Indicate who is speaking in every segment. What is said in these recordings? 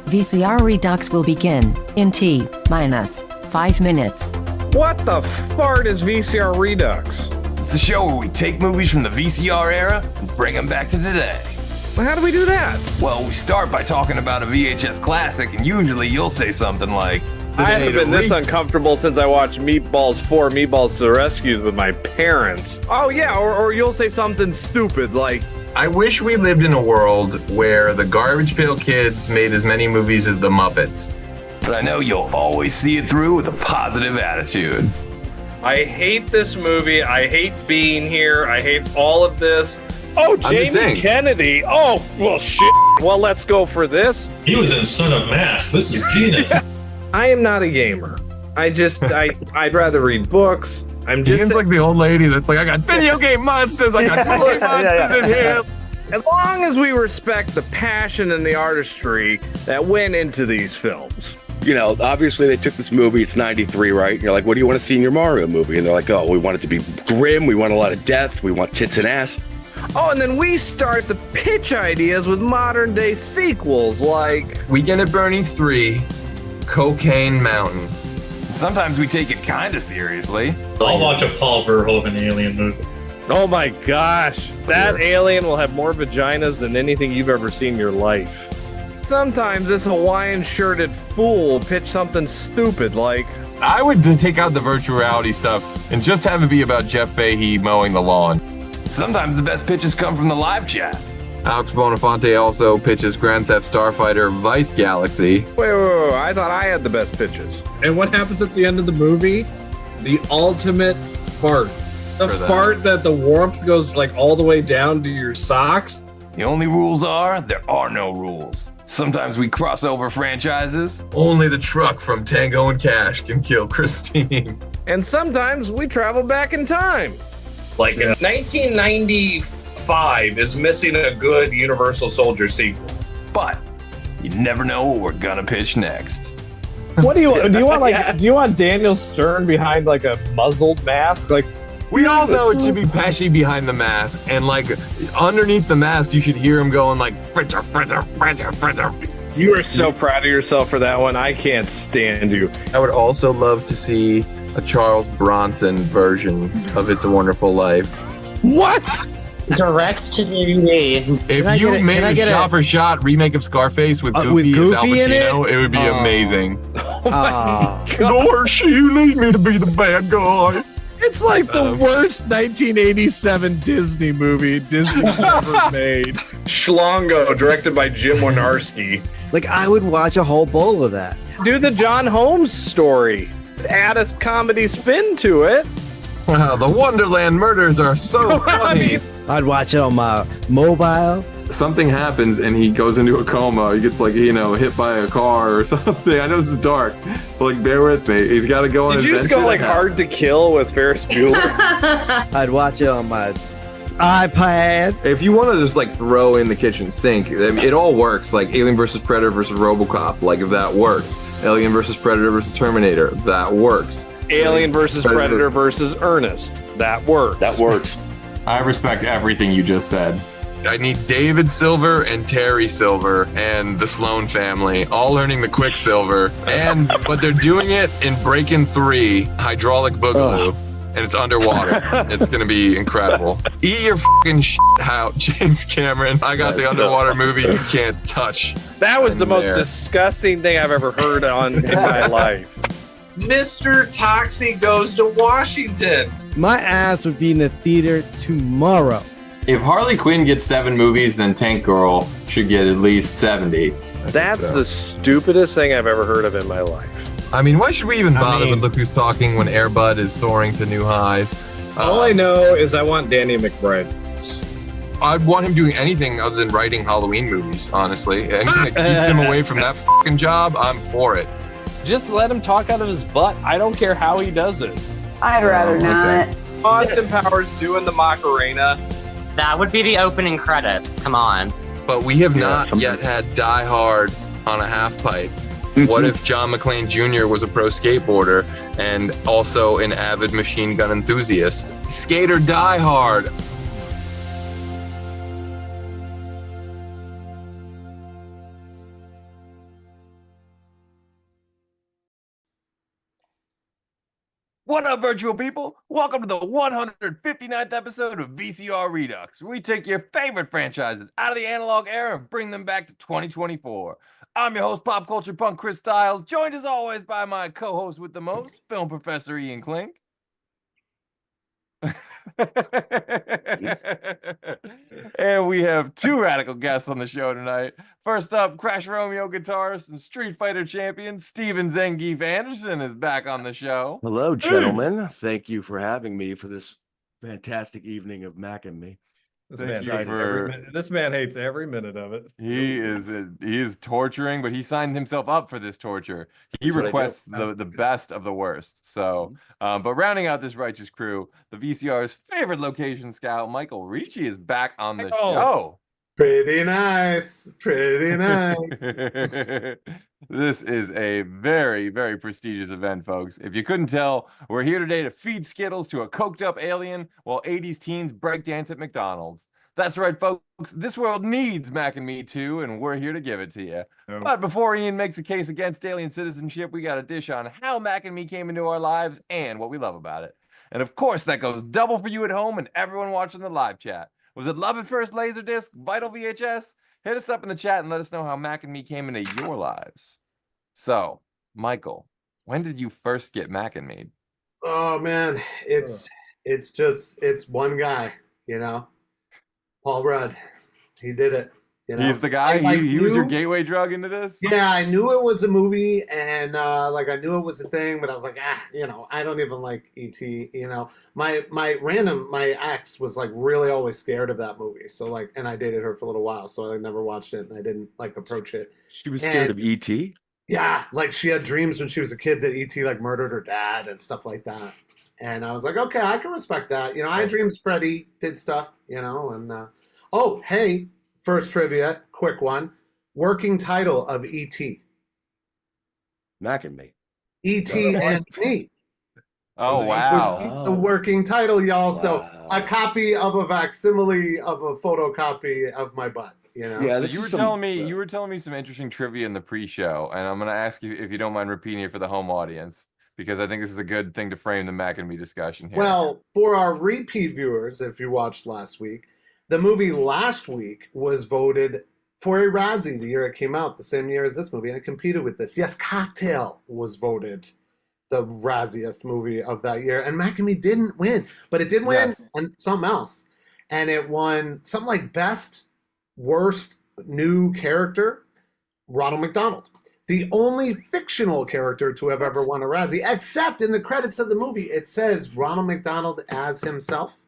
Speaker 1: VCR Redux will begin in T-5 minutes.
Speaker 2: What the fart is VCR Redux?
Speaker 3: It's the show where we take movies from the VCR era and bring them back to today.
Speaker 2: How do we do that?
Speaker 3: Well, we start by talking about a VHS classic, and usually you'll say something like,
Speaker 2: I haven't been this uncomfortable since I watched Meatballs 4, Meatballs to the Rescue with my parents. Oh yeah, or you'll say something stupid like,
Speaker 4: I wish we lived in a world where the Garbage Pail Kids made as many movies as the Muppets.
Speaker 3: but I know you'll always see it through with a positive attitude.
Speaker 2: I hate this movie, I hate being here, I hate all of this. Oh, Jamie Kennedy. Oh, well, shit. Well, let's go for this.
Speaker 5: He was in Son of Mask. This is genius.
Speaker 2: I am not a gamer. I'd rather read books.
Speaker 4: Ian's like the old lady that's like, I got video game monsters, I got movie monsters in here.
Speaker 2: As long as we respect the passion and the artistry that went into these films.
Speaker 6: You know, obviously they took this movie, it's 93, right? And you're like, what do you want to see in your Mario movie? And they're like, oh, we want it to be grim, we want a lot of death, we want tits and ass.
Speaker 2: Oh, and then we start the pitch ideas with modern day sequels like
Speaker 4: Weekend at Bernie's 3, Cocaine Mountain.
Speaker 3: Sometimes we take it kind of seriously.
Speaker 5: I'll watch a Paul Verhoeven alien movie.
Speaker 2: oh my gosh, that alien will have more vaginas than anything you've ever seen in your life. Sometimes this Hawaiian shirted fool will pitch something stupid like,
Speaker 4: I would take out the virtual reality stuff and just have it be about Jeff Fahey mowing the lawn.
Speaker 3: Sometimes the best pitches come from the live chat.
Speaker 4: Alex Bonafonte also pitches Grand Theft Starfighter Vice Galaxy.
Speaker 2: wait, I thought I had the best pitches.
Speaker 7: And what happens at the end of the movie? The ultimate fart. The fart that the warmth goes like all the way down to your socks.
Speaker 3: The only rules are, there are no rules. Sometimes we cross over franchises.
Speaker 4: Only the truck from Tango and Cash can kill Christine.
Speaker 2: And sometimes we travel back in time.
Speaker 8: Like 1995 is missing a good Universal Soldier sequel.
Speaker 3: But you never know what we're gonna pitch next.
Speaker 2: What do you want? Do you want Daniel Stern behind like a muzzled mask? Like,
Speaker 4: We all know it should be Pesci behind the mask, and like underneath the mask, you should hear him going like fritter, fritter, fritter, fritter.
Speaker 2: you are so proud of yourself for that one. I can't stand you.
Speaker 4: I would also love to see a Charles Bronson version of It's a Wonderful Life.
Speaker 2: What?
Speaker 9: Direct to DVD.
Speaker 4: If you made a shot-for-shot remake of Scarface with Goofy as Al Pacino, it would be amazing. Gosh, you need me to be the bad guy.
Speaker 2: It's like the worst 1987 Disney movie Disney's ever made. Schlongo, directed by Jim Wynorski.
Speaker 10: Like, I would watch a whole bowl of that.
Speaker 2: Do the John Holmes story. Add a comedy spin to it.
Speaker 4: Wow, the Wonderland murders are so funny.
Speaker 10: I'd watch it on my mobile.
Speaker 4: Something happens and he goes into a coma. He gets like, hit by a car or something. I know this is dark, but like, bear with me. He's got to go on.
Speaker 2: Did you just go like Hard to Kill with Ferris Bueller?
Speaker 10: I'd watch it on my iPad.
Speaker 4: If you want to just like throw in the kitchen sink, I mean, it all works. Like Alien versus Predator versus RoboCop, like if that works. Alien versus Predator versus Terminator, that works.
Speaker 2: Alien versus Predator versus Ernest, that works.
Speaker 6: That works.
Speaker 4: I respect everything you just said. I need David Silver and Terry Silver and the Sloan family all learning the Quicksilver, but they're doing it in Breakin' 3 Hydraulic Boogaloo. And it's underwater. It's gonna be incredible. Eat your fucking shit out, James Cameron. I got the underwater movie you can't touch.
Speaker 2: That was the most disgusting thing I've ever heard in my life.
Speaker 8: Mr. Toxie goes to Washington.
Speaker 10: My ass would be in the theater tomorrow.
Speaker 4: If Harley Quinn gets 7 movies, then Tank Girl should get at least 70.
Speaker 2: That's the stupidest thing I've ever heard of in my life.
Speaker 4: I mean, why should we even bother with Look Who's Talking when Air Bud is soaring to new highs?
Speaker 7: All I know is I want Danny McBride.
Speaker 4: I'd want him doing anything other than writing Halloween movies, honestly. Anything that keeps him away from that fucking job, I'm for it.
Speaker 2: Just let him talk out of his butt. I don't care how he does it.
Speaker 9: I'd rather not.
Speaker 2: Austin Powers doing the Macarena.
Speaker 9: That would be the opening credits. Come on.
Speaker 4: But we have not yet had Die Hard on a half pipe. What if John McClane Jr. was a pro skateboarder and also an avid machine gun enthusiast? Skate or Die Hard.
Speaker 3: What up, virtual people? Welcome to the 159th episode of VCR Redux, where we take your favorite franchises out of the analog era and bring them back to 2024. I'm your host, pop culture punk Chris Stiles, joined as always by my co-host with the most, film professor Ian Klink. And we have two radical guests on the show tonight. First up, Crash Romeo guitarist and Street Fighter champion Steven Zangief Anderston is back on the show.
Speaker 6: Hello, gentlemen. Thank you for having me for this fantastic evening of Mac and me.
Speaker 2: This
Speaker 3: Thank
Speaker 2: man,
Speaker 3: you
Speaker 2: hates
Speaker 3: for-
Speaker 2: every minute. This man hates every minute of it.
Speaker 3: He is torturing, but he signed himself up for this torture. He
Speaker 6: That's what I do.
Speaker 3: requests the best of the worst. So, but rounding out this righteous crew, the VCR's favorite location scout, Michael Ricci, is back on the show.
Speaker 11: Pretty nice. Pretty nice.
Speaker 3: This is a very, very prestigious event, folks. If you couldn't tell, we're here today to feed Skittles to a coked up alien while 80s teens breakdance at McDonald's. That's right, folks. This world needs Mac and Me too, and we're here to give it to you.
Speaker 2: Oh.
Speaker 3: But before Ian makes a case against alien citizenship, we got a dish on how Mac and Me came into our lives and what we love about it. And of course, that goes double for you at home and everyone watching the live chat. Was it love at first Laserdisc, Vital VHS? Hit us up in the chat and let us know how Mac and Me came into your lives. So, Michael, when did you first get Mac and Me?
Speaker 11: Oh man, it's one guy, you know. Paul Rudd. He did it. You know?
Speaker 3: He's the guy. He was your gateway drug into this.
Speaker 11: Yeah, I knew it was a movie, and I knew it was a thing, but I was like, I don't even like E.T. You know, my ex was like really always scared of that movie, so and I dated her for a little while, so I never watched it, and I didn't approach it.
Speaker 6: She was scared of E.T.?
Speaker 11: Yeah, she had dreams when she was a kid that E.T. murdered her dad and stuff like that, and I was like, okay, I can respect that. You know, I had dreams Freddy did stuff, you know, and oh hey. First trivia, quick one. Working title of E.T.
Speaker 6: Mac and Me.
Speaker 11: E.T. and Me.
Speaker 3: Oh, wow.
Speaker 11: The working title, y'all.
Speaker 6: Wow.
Speaker 11: So a copy of a facsimile of a photocopy of my butt. You know.
Speaker 6: Yeah,
Speaker 3: So you were telling me some interesting trivia in the pre-show, and I'm going to ask you if you don't mind repeating it for the home audience, because I think this is a good thing to frame the Mac and Me discussion here.
Speaker 11: Well, for our repeat viewers, if you watched last week, the movie last week was voted for a Razzie the year it came out, the same year as this movie, and it competed with this. Yes, Cocktail was voted the Razziest movie of that year, and Mac and Me didn't win, but it did win on something else, and it won something like Best Worst New Character, Ronald McDonald. The only fictional character to have ever won a Razzie, except in the credits of the movie, it says Ronald McDonald as himself,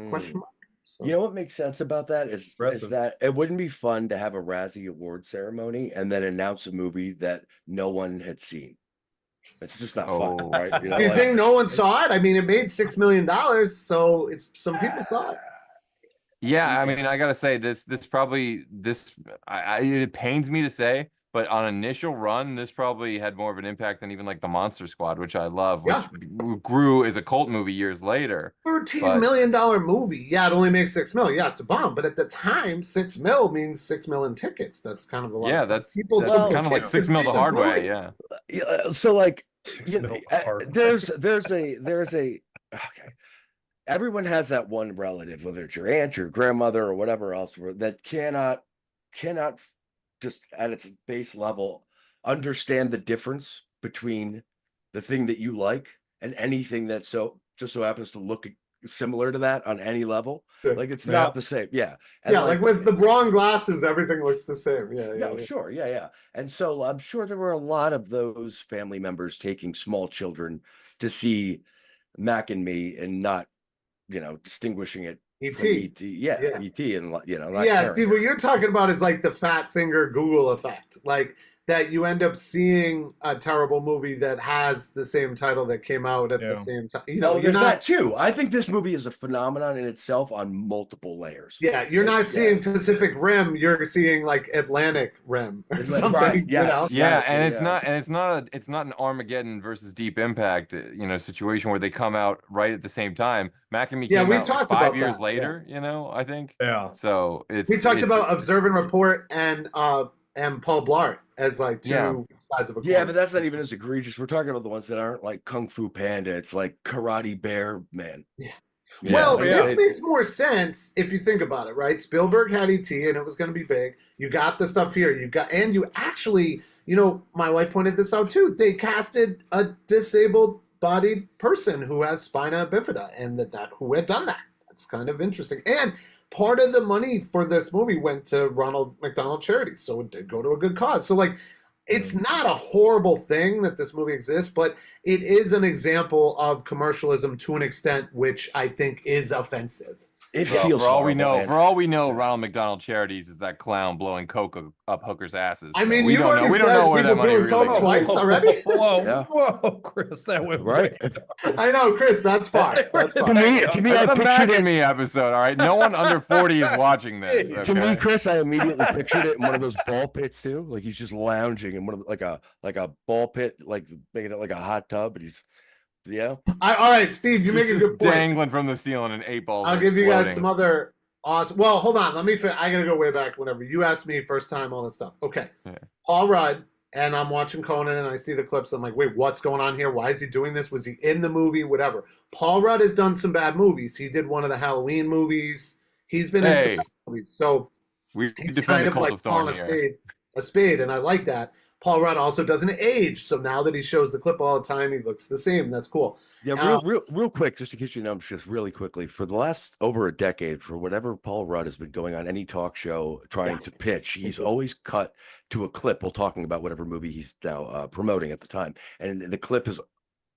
Speaker 11: question mark. So.
Speaker 6: You know what makes sense about that is that it wouldn't be fun to have a Razzie Award ceremony and then announce a movie that no one had seen. It's just not fun, right? You know,
Speaker 11: you think no one saw it? I mean, it made $6 million, so some people saw it.
Speaker 3: Yeah, I mean, I gotta say it pains me to say, but on initial run, this probably had more of an impact than even the Monster Squad, which I love, which grew as a cult movie years later.
Speaker 11: $13 million movie. Yeah, it only makes $6 million. Yeah, it's a bomb. But at the time, $6 million means 6 million tickets. That's kind of a lot.
Speaker 3: Yeah, that's kind of like 6 mil the hard way. Yeah.
Speaker 6: So there's a okay. Everyone has that one relative, whether it's your aunt, your grandmother, or whatever else, that cannot just at its base level understand the difference between the thing that you like and anything that just so happens to look similar to that on any level. It's not the same. Yeah. And
Speaker 11: with the wrong glasses, everything looks the same. Yeah.
Speaker 6: Sure. Yeah. And so I'm sure there were a lot of those family members taking small children to see Mac and Me and not, distinguishing it. E.T. E.T. and
Speaker 11: Steve, what you're talking about is the fat finger Google effect, that you end up seeing a terrible movie that has the same title that came out at the same time.
Speaker 6: There's that too. I think this movie is a phenomenon in itself on multiple layers.
Speaker 11: Yeah, you're not seeing Pacific Rim, you're seeing Atlantic Rim or something.
Speaker 6: Right. Yes.
Speaker 3: It's not an Armageddon versus Deep Impact, situation where they come out right at the same time. Mac and Me came out
Speaker 11: talked
Speaker 3: 5
Speaker 11: about
Speaker 3: years
Speaker 11: that.
Speaker 3: later, I think.
Speaker 2: Yeah.
Speaker 3: So
Speaker 11: we talked about Observe and Report and and Paul Blart as like two sides of a coin.
Speaker 6: Yeah, but that's not even as egregious. We're talking about the ones that aren't like Kung Fu Panda. It's like Karate Bear Man.
Speaker 11: Yeah.
Speaker 6: Yeah.
Speaker 11: Well,
Speaker 6: Yeah.
Speaker 11: this makes more sense if you think about it, right? Spielberg had E.T. and it was going to be big. You got the stuff here. And you actually, my wife pointed this out too. They casted a disabled-bodied person who has spina bifida, and who had done that. That's kind of interesting. And part of the money for this movie went to Ronald McDonald Charities, so it did go to a good cause. So, like, it's not a horrible thing that this movie exists, but it is an example of commercialism to an extent which I think is offensive.
Speaker 6: It feels
Speaker 3: for all we
Speaker 6: horrible,
Speaker 3: know,
Speaker 6: man.
Speaker 3: for all we know, Ronald McDonald Charities is that clown blowing coca up hookers' asses.
Speaker 11: I mean,
Speaker 3: we don't know. We don't know where that money really
Speaker 11: coke
Speaker 3: goes.
Speaker 11: twice already.
Speaker 2: Whoa, Chris, that went
Speaker 6: right.
Speaker 11: I know, Chris. That's fine. That's fine.
Speaker 6: To me, I
Speaker 3: It's a
Speaker 6: pictured
Speaker 3: Mac
Speaker 6: it.
Speaker 3: and Me episode. All right, no one under 40 is watching this.
Speaker 6: To me,
Speaker 3: okay?
Speaker 6: Chris, I immediately pictured it in one of those ball pits too. Like he's just lounging in one of like a ball pit, like making it like a hot tub, and he's all
Speaker 11: right, Steve, you make a
Speaker 3: He's
Speaker 11: good
Speaker 3: just
Speaker 11: point.
Speaker 3: dangling from the ceiling and 8 balls.
Speaker 11: I'll
Speaker 3: are
Speaker 11: give you guys
Speaker 3: exploding.
Speaker 11: some other awesome. Well, hold on. I gotta go way back. Whenever you asked me first time, all that stuff. Okay, Paul Rudd, and I'm watching Conan, and I see the clips. I'm like, wait, what's going on here? Why is he doing this? Was he in the movie? Whatever. Paul Rudd has done some bad movies. He did one of the Halloween movies. He's been in some bad movies. So
Speaker 3: we
Speaker 11: he's
Speaker 3: defend
Speaker 11: kind
Speaker 3: the
Speaker 11: of
Speaker 3: cult
Speaker 11: like
Speaker 3: of Thorn
Speaker 11: calling
Speaker 3: here.
Speaker 11: a spade, and I like that. Paul Rudd also doesn't age, so now that he shows the clip all the time, he looks the same. That's cool.
Speaker 6: Yeah, real quick, just in case you know, just really quickly, for the last over a decade, for whatever Paul Rudd has been going on any talk show trying to pitch, he's always cut to a clip while talking about whatever movie he's now promoting at the time, and the clip is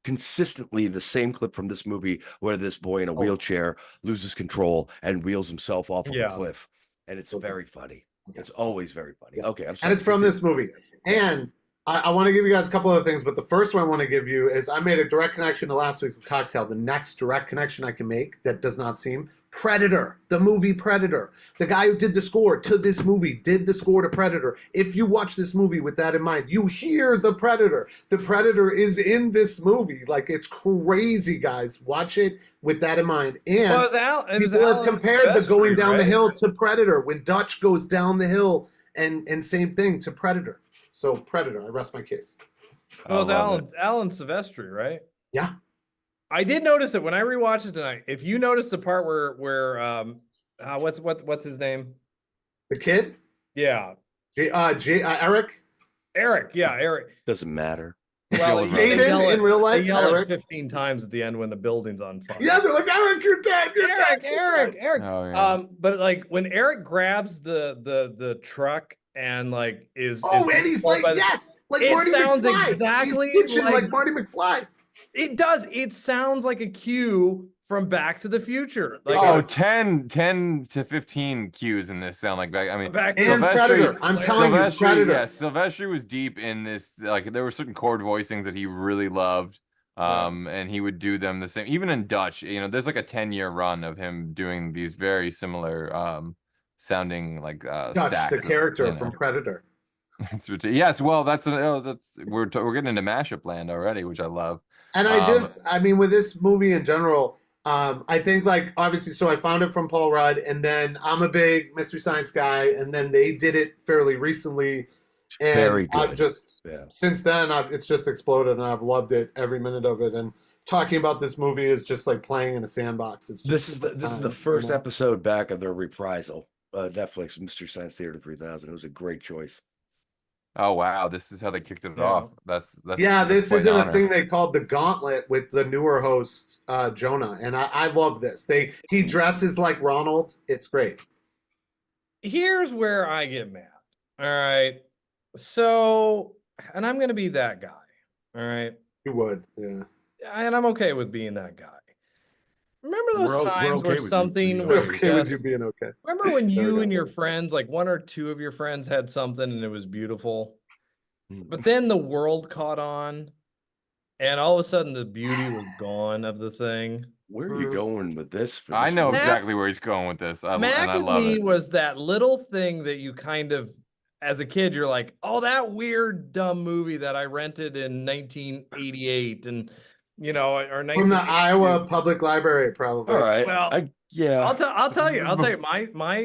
Speaker 6: consistently the same clip from this movie where this boy in a wheelchair loses control and wheels himself off of a cliff, and it's very funny. It's always very funny. Okay, I'm sorry.
Speaker 11: And it's from this movie. And I want to give you guys a couple other things, but the first one I want to give you is I made a direct connection to last week with Cocktail. The next direct connection I can make that does not seem Predator, the movie Predator. The guy who did the score to this movie did the score to Predator. If you watch this movie with that in mind, you hear the Predator. The Predator is in this movie. Like, it's crazy, guys. Watch it with that in mind. And people have compared the going down the hill to Predator when Dutch goes down the hill, and same thing to Predator. So Predator, I rest my case.
Speaker 2: Well, it's Alan Silvestri, right?
Speaker 11: Yeah.
Speaker 2: I did notice it when I rewatched it tonight. If you notice the part where what's his name?
Speaker 11: The kid?
Speaker 2: Yeah.
Speaker 11: Eric?
Speaker 2: Eric, yeah, Eric.
Speaker 6: Doesn't matter.
Speaker 2: Well,
Speaker 11: Jaden in real life?
Speaker 2: They yell
Speaker 11: Eric?
Speaker 2: it 15 times at the end when the building's on fire.
Speaker 11: Yeah, they're like, Eric, you're dead. You're dead.
Speaker 2: Eric.
Speaker 3: Oh, yeah.
Speaker 2: But like when Eric grabs the truck and like is
Speaker 11: and he's like, yes, like
Speaker 2: it
Speaker 11: Marty
Speaker 2: sounds
Speaker 11: McFly.
Speaker 2: exactly
Speaker 11: He's pitching like Marty McFly.
Speaker 2: It does. It sounds like a cue from Back to the Future. Like
Speaker 3: 10 to 15 cues in this sound like back. I mean,
Speaker 11: and Predator. I'm telling you, Predator.
Speaker 3: Yeah, Silvestri was deep in this. Like, there were certain chord voicings that he really loved. And he would do them the same. Even in Dutch, there's like a 10-year run of him doing these very similar sounding like
Speaker 11: Dutch,
Speaker 3: stacks
Speaker 11: the character from Predator.
Speaker 3: Yes, well, we're getting into mashup land already, which I love.
Speaker 11: And I mean, with this movie in general, I think, like, obviously, so I found it from Paul Rudd, and then I'm a big Mystery Science guy, and then they did it fairly recently. And
Speaker 6: very good.
Speaker 11: I've just, since then, it's just exploded, and I've loved it, every minute of it. And talking about this movie is just like playing in a sandbox. It's just
Speaker 6: this is the first episode back of their reprisal. Netflix, Mystery Science Theater 3000. It was a great choice.
Speaker 3: Oh wow, this is how they kicked it off. That's
Speaker 11: this
Speaker 3: quite
Speaker 11: isn't
Speaker 3: an
Speaker 11: a
Speaker 3: honor.
Speaker 11: thing they called the Gauntlet with the newer host Jonah, and I love this. He dresses like Ronald. It's great.
Speaker 2: Here's where I get mad. All right, so, and I'm gonna be that guy. All right,
Speaker 11: you would, yeah,
Speaker 2: and I'm okay with being that guy. Remember those times
Speaker 11: okay
Speaker 2: where something
Speaker 11: we're
Speaker 2: was
Speaker 11: okay with you
Speaker 2: just-
Speaker 11: being okay.
Speaker 2: Remember when you and your friends, like one or two of your friends, had something and it was beautiful, but then the world caught on, and all of a sudden the beauty was gone of the thing.
Speaker 6: Where are you going with this?
Speaker 3: I know exactly where he's going with this.
Speaker 2: Mac
Speaker 3: and I
Speaker 2: and
Speaker 3: love
Speaker 2: Me
Speaker 3: it.
Speaker 2: was that little thing that you kind of, as a kid, you're like, oh, that weird dumb movie that I rented in 1988, and or 19.
Speaker 11: From the Iowa Public Library, probably.
Speaker 6: All right.
Speaker 2: Well,
Speaker 6: yeah.
Speaker 2: I'll tell you.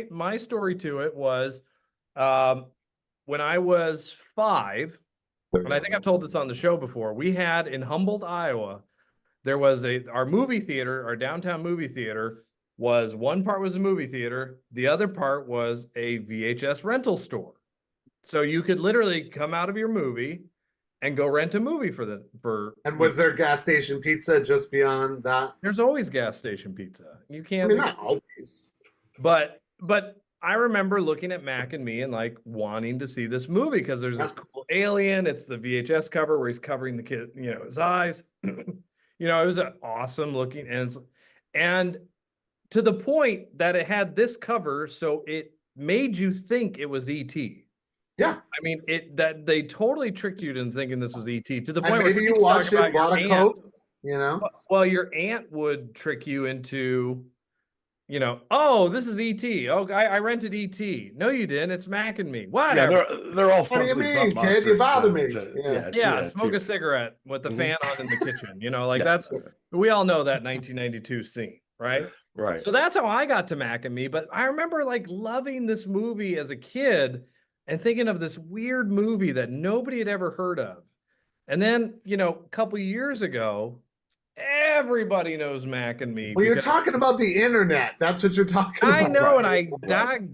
Speaker 2: My story to it was, when I was 5, and I think I've told this on the show before, we had in Humboldt, Iowa, there was our movie theater, our downtown movie theater was one part was a movie theater, the other part was a VHS rental store. So you could literally come out of your movie and go rent a movie for.
Speaker 11: And was there gas station pizza just beyond that?
Speaker 2: There's always gas station pizza. You can't.
Speaker 11: I mean, not always.
Speaker 2: But I remember looking at Mac and Me and like wanting to see this movie because there's this cool alien. It's the VHS cover where he's covering the kid, his eyes. It was an awesome looking, and to the point that it had this cover, so it made you think it was E.T.
Speaker 11: Yeah,
Speaker 2: I mean that they totally tricked you into thinking this was ET to the point
Speaker 11: and
Speaker 2: where
Speaker 11: maybe you watched it, bought a Coke,
Speaker 2: Well, your aunt would trick you into, oh, this is ET. Oh, I rented ET. No, you didn't. It's Mac and Me. Whatever.
Speaker 6: Yeah, they're all.
Speaker 11: What do you mean, kid? You bother me.
Speaker 2: Yeah, smoke a cigarette with the fan on in the kitchen. That's we all know that 1992 scene, right?
Speaker 6: Right.
Speaker 2: So that's how I got to Mac and Me. But I remember like loving this movie as a kid and thinking of this weird movie that nobody had ever heard of. And then, a couple years ago, everybody knows Mac and Me.
Speaker 11: Well, you're talking about the internet. That's what you're talking about.
Speaker 2: I know, and I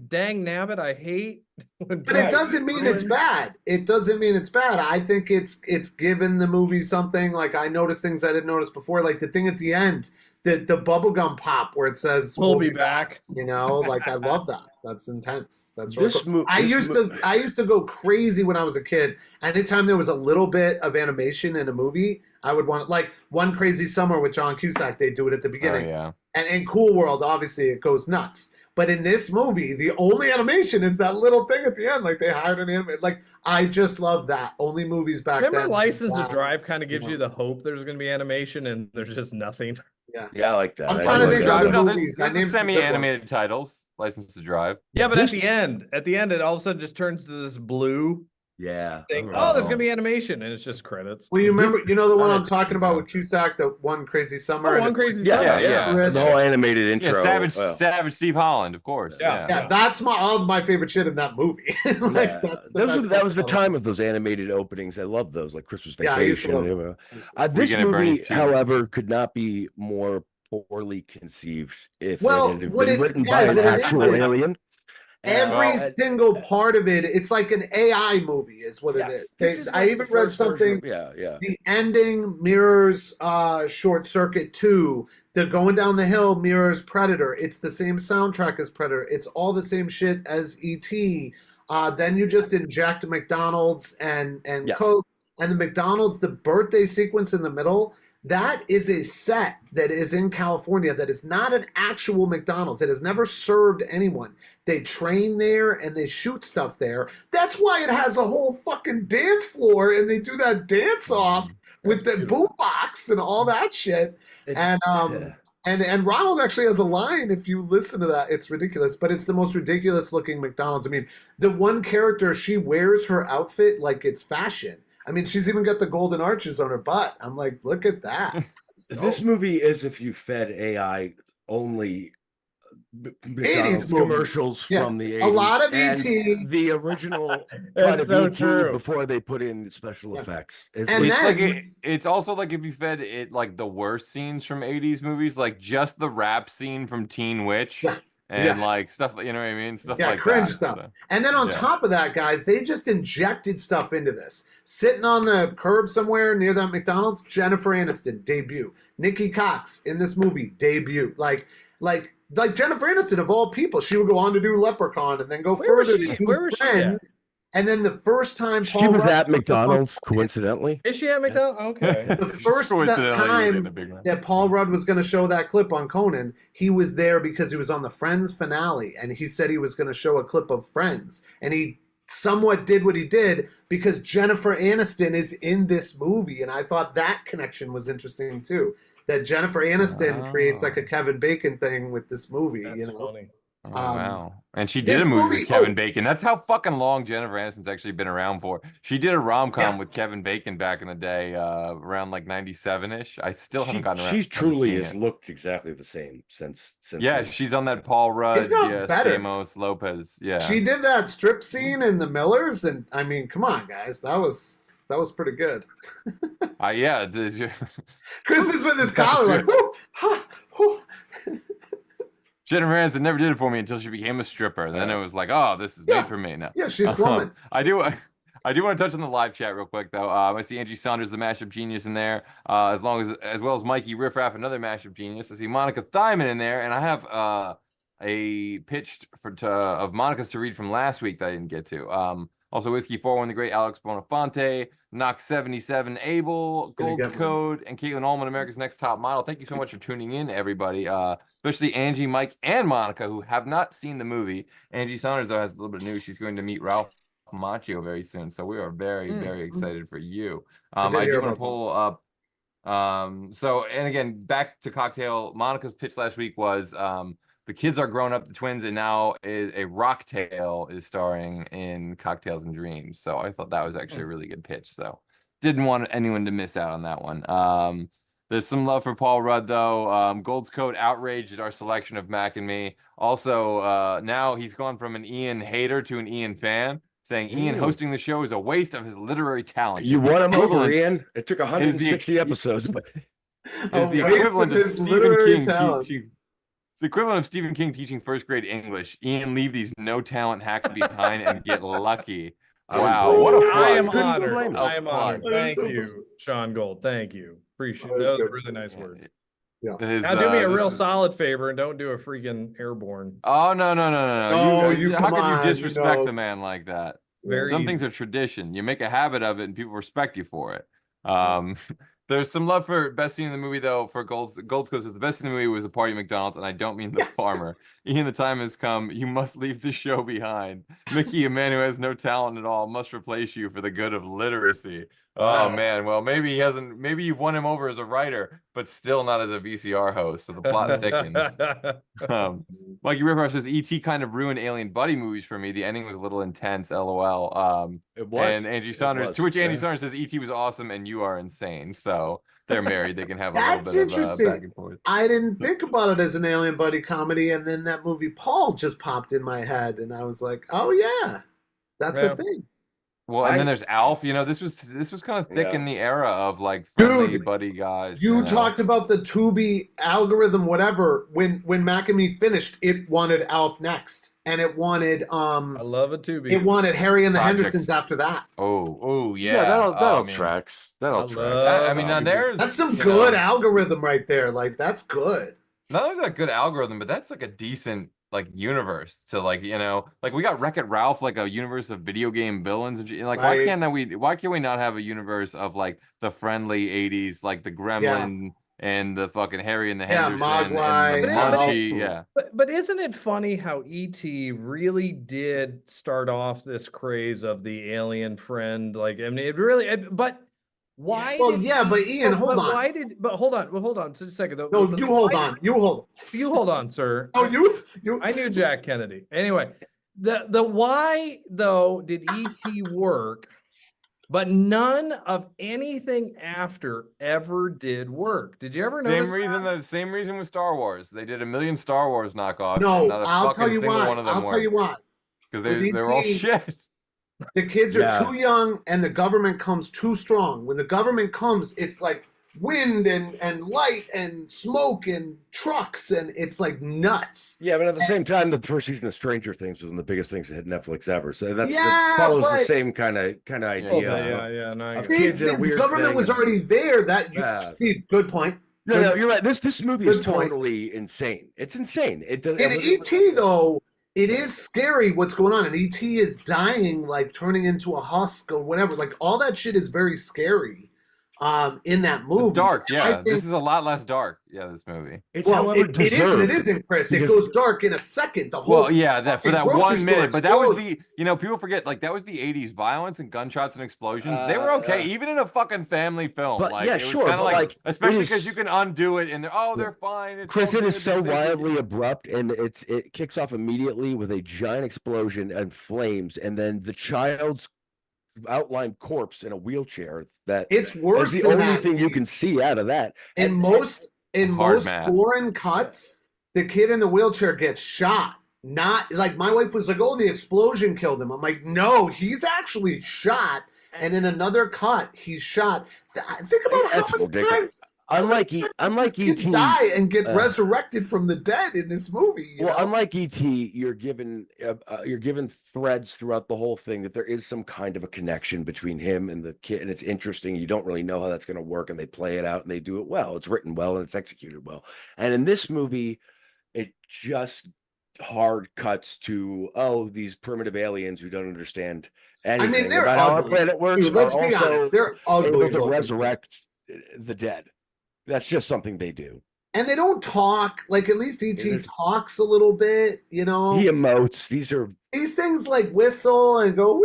Speaker 2: dang nabbit, I hate.
Speaker 11: But it doesn't mean it's bad. It doesn't mean it's bad. I think it's given the movie something. Like I noticed things I didn't notice before, like the thing at the end, the bubblegum pop where it says
Speaker 2: we'll be back.
Speaker 11: Like I love that. That's intense. That's really
Speaker 6: This
Speaker 11: cool.
Speaker 6: mo-
Speaker 11: I
Speaker 6: this
Speaker 11: used
Speaker 6: mo-
Speaker 11: to I used to go crazy when I was a kid. Anytime there was a little bit of animation in a movie, I would want like One Crazy Summer with John Cusack. They do it at the beginning.
Speaker 3: Oh, yeah.
Speaker 11: And in Cool World, obviously it goes nuts. But in this movie, the only animation is that little thing at the end. Like they hired an animator. Like I just love that. Only movies back then.
Speaker 2: Remember License to Drive kind of gives you the hope there's going to be animation and there's just nothing.
Speaker 11: Yeah,
Speaker 6: I like that.
Speaker 11: I'm trying to think of other movies.
Speaker 3: There's the semi-animated titles. License to Drive.
Speaker 2: Yeah, but at the end, it all of a sudden just turns to this blue thing. Oh, there's gonna be animation, and it's just credits.
Speaker 11: Well, you remember, the one I'm talking about with Cusack, the One Crazy Summer.
Speaker 2: One Crazy Summer.
Speaker 6: Yeah. The whole animated intro.
Speaker 3: Yeah, Savage Steve Holland, of course.
Speaker 11: Yeah, that's all of my favorite shit in that movie.
Speaker 6: That was the time of those animated openings. I love those, like Christmas
Speaker 11: Yeah, I used to
Speaker 6: Vacation.
Speaker 11: love
Speaker 6: This
Speaker 3: Weekend at
Speaker 6: movie,
Speaker 3: Bernie's too.
Speaker 6: however, could not be more poorly conceived if
Speaker 11: Well,
Speaker 6: it had
Speaker 11: what
Speaker 6: been
Speaker 11: it-
Speaker 6: written
Speaker 11: yeah,
Speaker 6: by an
Speaker 11: what it
Speaker 6: actual
Speaker 11: is-
Speaker 6: alien.
Speaker 11: Every single part of it, it's like an AI movie, is what it is. I even read something. The ending mirrors Short Circuit 2. The Going Down the Hill mirrors Predator. It's the same soundtrack as Predator. It's all the same shit as E.T. Then you just inject McDonald's and Coke. And the McDonald's, the birthday sequence in the middle, that is a set that is in California that is not an actual McDonald's. It has never served anyone. They train there and they shoot stuff there. That's why it has a whole fucking dance floor and they do that dance off with the boombox and all that shit. And Ronald actually has a line, if you listen to that, it's ridiculous, but it's the most ridiculous looking McDonald's. I mean, the one character, she wears her outfit like it's fashion. I mean, she's even got the golden arches on her butt. I'm like, look at that.
Speaker 6: This movie is if you fed AI only
Speaker 11: 80s
Speaker 6: commercials from the 80s.
Speaker 11: A lot of
Speaker 6: and
Speaker 11: E.T.
Speaker 6: The original kind of
Speaker 2: so
Speaker 6: E.T.
Speaker 2: true.
Speaker 6: before they put in the special effects.
Speaker 3: It's also like if you fed it like the worst scenes from 80s movies, like just the rap scene from Teen Witch. And like stuff, you know what I mean? Stuff like
Speaker 11: cringe
Speaker 3: that.
Speaker 11: stuff.
Speaker 3: So,
Speaker 11: and then on top of that, guys, they just injected stuff into this. Sitting on the curb somewhere near that McDonald's, Jennifer Aniston, debut. Nikki Cox in this movie, debut. Like Jennifer Aniston, of all people, she would go on to do Leprechaun and then go further to do Friends. And then the first time
Speaker 6: she was at McDonald's, coincidentally.
Speaker 2: Is she at McDonald's? Okay.
Speaker 11: The first time that Paul Rudd was going to show that clip on Conan, he was there because he was on the Friends finale, and he said he was going to show a clip of Friends, and he somewhat did what he did because Jennifer Aniston is in this movie, and I thought that connection was interesting too. That Jennifer Aniston creates like a Kevin Bacon thing with this movie.
Speaker 2: That's funny.
Speaker 3: Oh, wow. And she
Speaker 11: this
Speaker 3: did a movie
Speaker 11: movie-
Speaker 3: with Kevin Bacon. That's how fucking long Jennifer Aniston's actually been around for. She did a rom-com with Kevin Bacon back in the day, around like 97-ish. I still haven't gotten around.
Speaker 6: She truly
Speaker 3: seen
Speaker 6: has
Speaker 3: it.
Speaker 6: looked exactly the same since.
Speaker 3: Yeah, she's on that Paul Rudd,
Speaker 11: It's not better.
Speaker 3: Stamos, Lopez. Yeah.
Speaker 11: She did that strip scene in The Millers, and I mean, come on, guys, that was pretty good.
Speaker 3: Yeah.
Speaker 11: Chris is with his collar, like, whoo, ha, whoo.
Speaker 3: Jennifer Aniston never did it for me until she became a stripper. And then it was like, oh, this is made for me now.
Speaker 11: Yeah, she's plumbing.
Speaker 3: I do want to touch on the live chat real quick though. I see Angie Saunders, the mashup genius, in there, as well as Mikey Riffraff, another mashup genius. I see Monica Thyman in there, and I have a pitch of Monica's to read from last week that I didn't get to. Also, Whiskey 41, the great Alex Bonafonte, Knox 77, Abel, Gold's Code, and Caitlin Allman, America's Next Top Model. Thank you so much for tuning in, everybody. Especially Angie, Mike, and Monica, who have not seen the movie. Angie Saunders, though, has a little bit of news. She's going to meet Ralph Macchio very soon, so we are very, very excited for you. I do want to pull up. So, and again, back to Cocktail. Monica's pitch last week was the kids are grown up, the twins, and now a Rocktail is starring in Cocktails and Dreams. So I thought that was actually a really good pitch. So didn't want anyone to miss out on that one. There's some love for Paul Rudd, though. Gold's Code outraged at our selection of Mac and Me. Also, now he's gone from an Ian hater to an Ian fan, saying Ian hosting the show is a waste of his literary talent.
Speaker 6: You won him over, Ian. It took 160 episodes, but
Speaker 3: is the equivalent of Stephen King teaching. It's the equivalent of Stephen King teaching first grade English. Ian, leave these no talent hacks behind and get lucky. Wow, what a plug.
Speaker 2: I am honored. I am honored. Thank you, Sean Gold. Thank you. Appreciate it. Those are really nice words.
Speaker 11: Yeah.
Speaker 2: Now do me a real solid favor and don't do a freaking airborne.
Speaker 3: Oh no.
Speaker 11: Oh,
Speaker 3: How can you disrespect the man like that?
Speaker 2: Very
Speaker 3: Some
Speaker 2: easy.
Speaker 3: things are tradition. You make a habit of it and people respect you for it. There's some love for best scene in the movie, though, for Gold's Coast says the best scene in the movie was the party at McDonald's, and I don't mean the farmer. Ian, the time has come. You must leave the show behind. Mickey, a man who has no talent at all, must replace you for the good of literacy. Oh, man. Well, maybe he hasn't. Maybe you've won him over as a writer, but still not as a VCR host, so the plot thickens. Mikey Riffraff says, E.T. kind of ruined Alien Buddy movies for me. The ending was a little intense, LOL.
Speaker 6: It was.
Speaker 3: And Angie Saunders, to which Angie Saunders says, E.T. was awesome and you are insane. So they're married. They can have a
Speaker 11: That's
Speaker 3: little bit
Speaker 11: interesting.
Speaker 3: of back and forth.
Speaker 11: I didn't think about it as an alien buddy comedy, and then that movie Paul just popped in my head, and I was like, oh yeah, that's a thing.
Speaker 3: Well, and then there's Alf. You know, this was kind of thick in the era of like friendly buddy guys.
Speaker 11: You
Speaker 3: know?
Speaker 11: talked about the Tubi algorithm, whatever. When Mac and Me finished, it wanted Alf next, and it wanted
Speaker 2: I love a Tubi.
Speaker 11: It wanted Harry and the
Speaker 3: Project.
Speaker 11: Hendersons after that.
Speaker 3: Oh yeah.
Speaker 6: That'll tracks. That'll track.
Speaker 3: I mean, now
Speaker 11: That's some good algorithm right there. Like that's good.
Speaker 3: Not only is that a good algorithm, but that's like a decent like universe to like, you know, like we got Wreck-It Ralph, like a universe of video game villains and like why can't we not have a universe of like the friendly 80s, like the Gremlin and the fucking Harry and the Henderson
Speaker 11: Mogwai,
Speaker 3: and the Munchie,
Speaker 2: But isn't it funny how E.T. really did start off this craze of the alien friend? Like, I mean, it really, but why?
Speaker 11: Well, but Ian, hold on.
Speaker 2: Why did? But hold on just a second though.
Speaker 11: No, you hold on. You hold on, sir.
Speaker 2: Oh, you. I knew Jack Kennedy. Anyway, the why though did E.T. work, but none of anything after ever did work? Did you ever notice?
Speaker 3: Same reason with Star Wars. They did a million Star Wars knockoffs.
Speaker 11: No,
Speaker 3: and not a
Speaker 11: I'll tell you why.
Speaker 3: I'll tell you why. Because they're all shit.
Speaker 11: The kids are too young and the government comes too strong. When the government comes, it's like wind and light and smoke and trucks and it's like nuts.
Speaker 6: Yeah, but at the same time, the first season of Stranger Things was one of the biggest things that hit Netflix ever. So that follows the same kind of idea.
Speaker 11: The government was already there. See, good point.
Speaker 6: No, you're right. This movie is totally insane. It's insane. It does.
Speaker 11: In E.T. though, it is scary what's going on. And E.T. is dying, like turning into a husk or whatever. Like all that shit is very scary. in that movie.
Speaker 3: It's dark,
Speaker 11: I
Speaker 3: yeah.
Speaker 11: think-
Speaker 3: This is a lot less dark. Yeah, this movie.
Speaker 6: It's
Speaker 11: well,
Speaker 6: however
Speaker 11: it is and it isn't, Chris. It goes dark in a second. The whole
Speaker 3: Well, yeah, that for that
Speaker 11: grocery
Speaker 3: 1
Speaker 11: store
Speaker 3: minute, but that was
Speaker 11: explodes.
Speaker 3: the people forget like that was the 80s violence and gunshots and explosions. They were okay, even in a fucking family film.
Speaker 6: But,
Speaker 3: like
Speaker 6: yeah,
Speaker 3: it was
Speaker 6: sure,
Speaker 3: kind of
Speaker 6: but,
Speaker 3: like,
Speaker 6: like,
Speaker 3: especially
Speaker 6: it is-
Speaker 3: because you can undo it and they're fine. It's
Speaker 6: Chris,
Speaker 3: all
Speaker 6: it is
Speaker 3: good,
Speaker 6: so
Speaker 3: they saved it.
Speaker 6: wildly abrupt, and it kicks off immediately with a giant explosion and flames, and then the child's outlined corpse in a wheelchair. That
Speaker 11: It's worse
Speaker 6: is the
Speaker 11: than
Speaker 6: only
Speaker 11: that,
Speaker 6: thing you
Speaker 11: Steve.
Speaker 6: can see out of that.
Speaker 11: In
Speaker 6: And-
Speaker 11: most
Speaker 3: Hard math.
Speaker 11: foreign cuts, the kid in the wheelchair gets shot. Not like my wife was like, "Oh, the explosion killed him." I'm like, "No, he's actually shot." And in another cut, he's shot. Think about how
Speaker 6: That's
Speaker 11: many
Speaker 6: ridiculous.
Speaker 11: times
Speaker 6: Unlike
Speaker 11: kids
Speaker 6: ET,
Speaker 11: die and get resurrected from the dead in this movie. you
Speaker 6: well,
Speaker 11: know?
Speaker 6: unlike ET, you're given threads throughout the whole thing that there is some kind of a connection between him and the kid, and it's interesting. You don't really know how that's going to work, and they play it out and they do it well. It's written well and it's executed well. And in this movie, it just hard cuts to these primitive aliens who don't understand anything
Speaker 11: they're
Speaker 6: about how our
Speaker 11: ugly.
Speaker 6: planet works.
Speaker 11: Dude, let's
Speaker 6: are
Speaker 11: be
Speaker 6: also
Speaker 11: honest, they're ugly
Speaker 6: able to
Speaker 11: looking.
Speaker 6: resurrect the dead. That's just something they do.
Speaker 11: And they don't talk. Like, at least ET
Speaker 6: There's-
Speaker 11: talks a little bit, you know?
Speaker 6: He emotes. These are
Speaker 11: These things like whistle and go.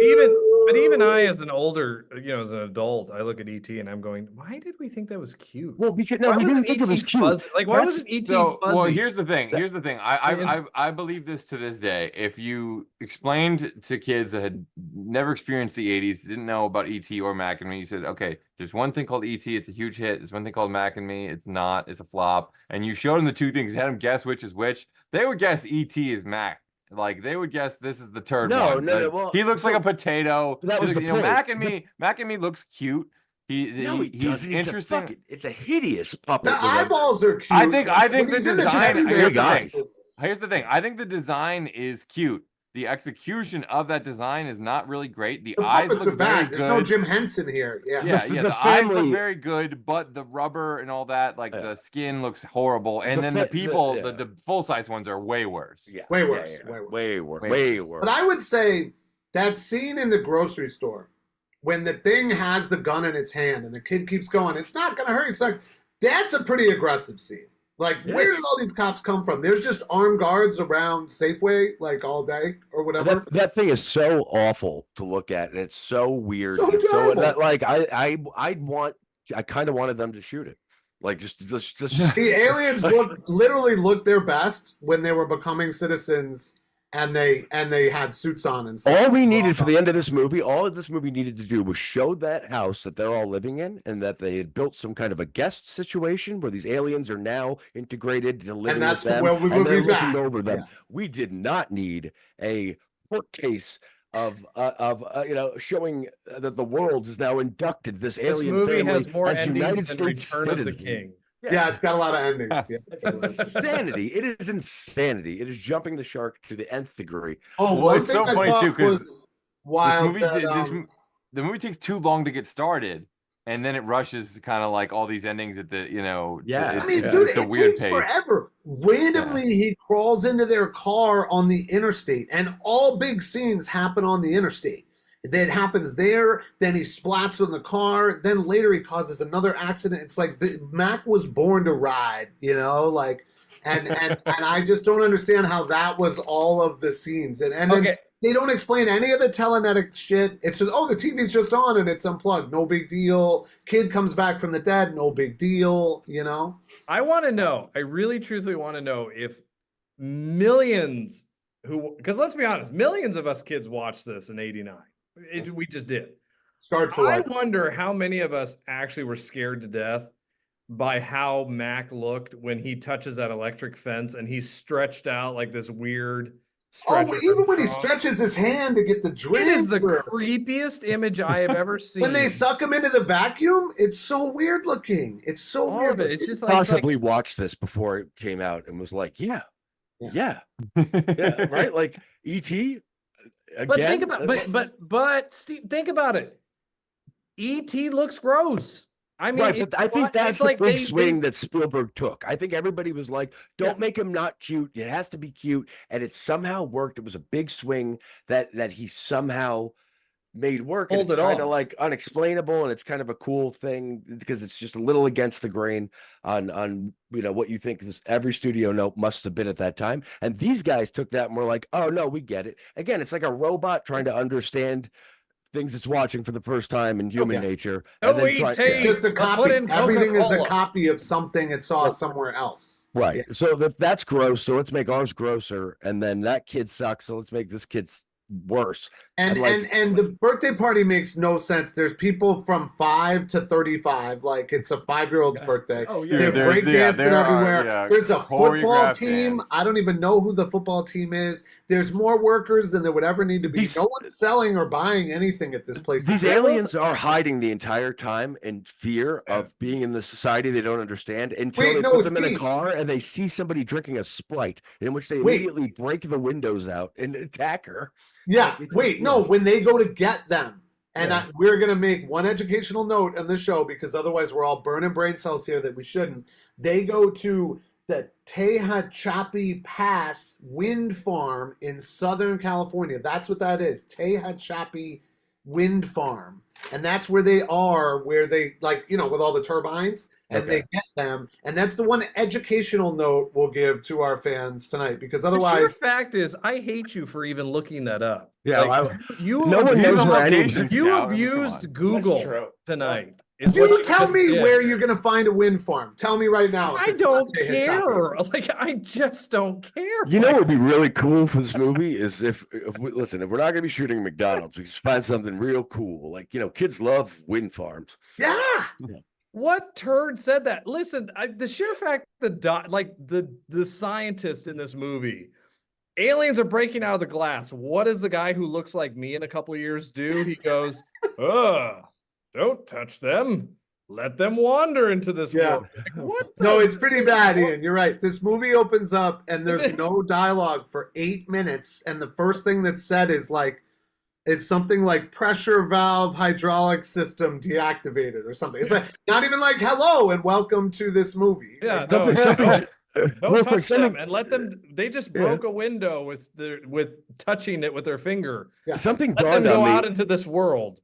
Speaker 2: But even I, as an older, as an adult, I look at ET and I'm going, why did we think that was cute?
Speaker 6: well because
Speaker 2: Why
Speaker 6: we didn't
Speaker 2: wasn't
Speaker 6: think it
Speaker 2: ET
Speaker 6: was cute.
Speaker 2: fuzzy? Like, why
Speaker 6: That's-
Speaker 2: wasn't ET
Speaker 3: So,
Speaker 2: fuzzy?
Speaker 3: well, here's the thing. I believe this to this day. If you explained to kids that had never experienced the 80s, didn't know about ET or Mac and Me, you said, okay, there's one thing called ET, it's a huge hit. There's one thing called Mac and Me, it's not, it's a flop. And you showed them the two things, had them guess which is which. They would guess ET is Mac. Like they would guess this is the turd one.
Speaker 6: No.
Speaker 3: Like,
Speaker 6: Well,
Speaker 3: he looks like a potato.
Speaker 6: that was
Speaker 3: He's-
Speaker 6: the
Speaker 3: you know,
Speaker 6: point.
Speaker 3: Mac and Me looks cute. He's
Speaker 6: doesn't. He's
Speaker 3: interesting.
Speaker 6: It's a hideous puppet.
Speaker 11: The
Speaker 6: with a-
Speaker 11: eyeballs are cute.
Speaker 3: I think
Speaker 11: When
Speaker 3: the
Speaker 11: he's in the
Speaker 3: design.
Speaker 11: gym,
Speaker 3: Here's
Speaker 6: big
Speaker 3: the
Speaker 6: eyes.
Speaker 3: thing. Here's the thing. I think the design is cute. The execution of that design is not really great. The
Speaker 11: The
Speaker 3: eyes
Speaker 11: puppets are
Speaker 3: look very
Speaker 11: bad. There's no
Speaker 3: good.
Speaker 11: Jim Henson here. Yeah.
Speaker 3: Yeah,
Speaker 6: The
Speaker 3: the eyes look
Speaker 6: family-
Speaker 3: very good, but the rubber and all that, like the skin looks horrible. And
Speaker 6: The
Speaker 3: then
Speaker 6: fa-
Speaker 3: the people,
Speaker 6: the-
Speaker 3: the full size ones are way worse.
Speaker 6: Yeah,
Speaker 11: Way worse,
Speaker 6: yeah,
Speaker 11: way worse.
Speaker 6: way worse,
Speaker 3: Way
Speaker 6: way
Speaker 3: worse.
Speaker 6: worse.
Speaker 11: But I would say that scene in the grocery store when the thing has the gun in its hand and the kid keeps going, it's not going to hurt. It's like, that's a pretty aggressive scene. Like, where did all these cops come from? There's just armed guards around Safeway, like, all day or whatever.
Speaker 6: That thing is so awful to look at, and it's so weird.
Speaker 11: So
Speaker 6: and so
Speaker 11: terrible.
Speaker 6: that, like I kind of wanted them to shoot it. Like just
Speaker 11: The aliens literally looked their best when they were becoming citizens and they had suits on and stuff.
Speaker 6: all we needed for the end of this movie, all of this movie needed to do was show that house that they're all living in, and that they had built some kind of a guest situation where these aliens are now integrated to living
Speaker 11: that's
Speaker 6: with them,
Speaker 11: where we
Speaker 6: and
Speaker 11: would
Speaker 6: they're
Speaker 11: be
Speaker 6: looking
Speaker 11: back.
Speaker 6: over them.
Speaker 11: Yeah.
Speaker 6: We did not need a court case of showing that the world is now inducted this
Speaker 2: This
Speaker 6: alien
Speaker 2: movie
Speaker 6: family
Speaker 2: has more
Speaker 6: as United
Speaker 2: endings than
Speaker 6: States
Speaker 2: Return of the
Speaker 6: citizens.
Speaker 2: King.
Speaker 11: Yeah, it's got a lot of endings. Yeah.
Speaker 6: Insanity! It is insanity. It is jumping the shark to the nth degree.
Speaker 11: Oh,
Speaker 3: Well,
Speaker 11: one
Speaker 3: it's
Speaker 11: thing
Speaker 3: so
Speaker 11: I
Speaker 3: funny,
Speaker 11: thought
Speaker 3: too, 'cause
Speaker 11: was wild.
Speaker 3: The movie takes too long to get started, and then it rushes kind of like all these endings at the
Speaker 6: Yeah.
Speaker 11: I mean,
Speaker 3: it's
Speaker 11: dude,
Speaker 3: a
Speaker 11: it
Speaker 3: weird
Speaker 11: takes
Speaker 3: pace.
Speaker 11: forever. Randomly, he crawls into their car on the interstate, and all big scenes happen on the interstate. That happens there, then he splats on the car, then later he causes another accident. It's like Mac was born to ride, like, and I just don't understand how that was all of the scenes. And then
Speaker 2: Okay.
Speaker 11: they don't explain any of the telenetic shit. It's just, the TV's just on and it's unplugged. No big deal. Kid comes back from the dead. No big deal,
Speaker 2: I want to know, I really truthfully want to know if millions because let's be honest, millions of us kids watched this in '89. We just did.
Speaker 11: Scarred for
Speaker 2: I
Speaker 11: life.
Speaker 2: wonder how many of us actually were scared to death by how Mac looked when he touches that electric fence and he's stretched out like this weird stretcher.
Speaker 11: Even when he stretches his hand to get the drink.
Speaker 2: It is the creepiest image I have ever seen.
Speaker 11: When they suck him into the vacuum, it's so weird looking. It's so
Speaker 2: All
Speaker 11: weird.
Speaker 2: of it. It's just
Speaker 6: Possibly watched this before it came out and was like, yeah, right? Like E.T. Again,
Speaker 2: But think about but Steve, think about it. E.T. looks gross. I mean,
Speaker 6: right, but I think that's
Speaker 2: it's
Speaker 6: the
Speaker 2: like
Speaker 6: big swing that Spielberg took. I think everybody was like, don't make him not cute. It has to be cute. And it somehow worked. It was a big swing that he somehow made work, and
Speaker 2: Pulled
Speaker 6: it's
Speaker 2: it
Speaker 6: kind of
Speaker 2: off.
Speaker 6: like unexplainable, and it's kind of a cool thing because it's just a little against the grain on what you think every studio note must have been at that time. And these guys took that and were like, oh no, we get it. Again, it's like a robot trying to understand things it's watching for the first time in human nature. And then
Speaker 11: it's just a copy. Everything is a copy of something it saw somewhere else.
Speaker 6: Right.
Speaker 11: Yeah.
Speaker 6: So that's gross. So let's make ours grosser. And then that kid sucks. So let's make this kid's worse.
Speaker 11: And the birthday party makes no sense. There's people from 5 to 35, like it's a 5-year-old's birthday.
Speaker 2: Oh, yeah.
Speaker 11: They're breakdancing everywhere. There's a football
Speaker 3: choreographed
Speaker 11: team.
Speaker 3: dance.
Speaker 11: I don't even know who the football team is. There's more workers than there would ever need to be. No one's selling or buying anything at this place.
Speaker 6: These aliens are hiding the entire time in fear of being in the society they don't understand until they put them in a car and they see somebody drinking a Sprite, in which they immediately break the windows out and attack her.
Speaker 11: Yeah, when they go to get them. And we're going to make one educational note on the show because otherwise we're all burning brain cells here that we shouldn't. They go to the Tehachapi Pass wind farm in Southern California. That's what that is. Tehachapi Wind Farm. And that's where they are, where they, with all the turbines. And they get them, and that's the one educational note we'll give to our fans tonight, because otherwise,
Speaker 2: the sheer fact is, I hate you for even looking that up.
Speaker 6: Yeah,
Speaker 2: you
Speaker 6: no one knows where anything.
Speaker 2: You abused Google tonight.
Speaker 11: You tell me where you're going to find a wind farm. Tell me right now.
Speaker 2: I don't care. I just don't care.
Speaker 6: You know what would be really cool for this movie is if we're not going to be shooting McDonald's, we just find something real cool. Kids love wind farms.
Speaker 11: Yeah.
Speaker 2: What turd said that? Listen, the sheer fact the scientist in this movie, aliens are breaking out of the glass. What does the guy who looks like me in a couple of years do? He goes, don't touch them. Let them wander into this world. What?
Speaker 11: No, it's pretty bad, Ian. You're right. This movie opens up and there's no dialogue for 8 minutes, and the first thing that's said is something like pressure valve hydraulic system deactivated or something. It's not even like hello and welcome to this movie.
Speaker 2: Yeah,
Speaker 11: something.
Speaker 2: Don't touch them and let them. They just broke a window with touching it with their finger.
Speaker 11: Yeah.
Speaker 6: Something
Speaker 2: let them
Speaker 6: dawned on
Speaker 2: go
Speaker 6: me
Speaker 2: out into this world.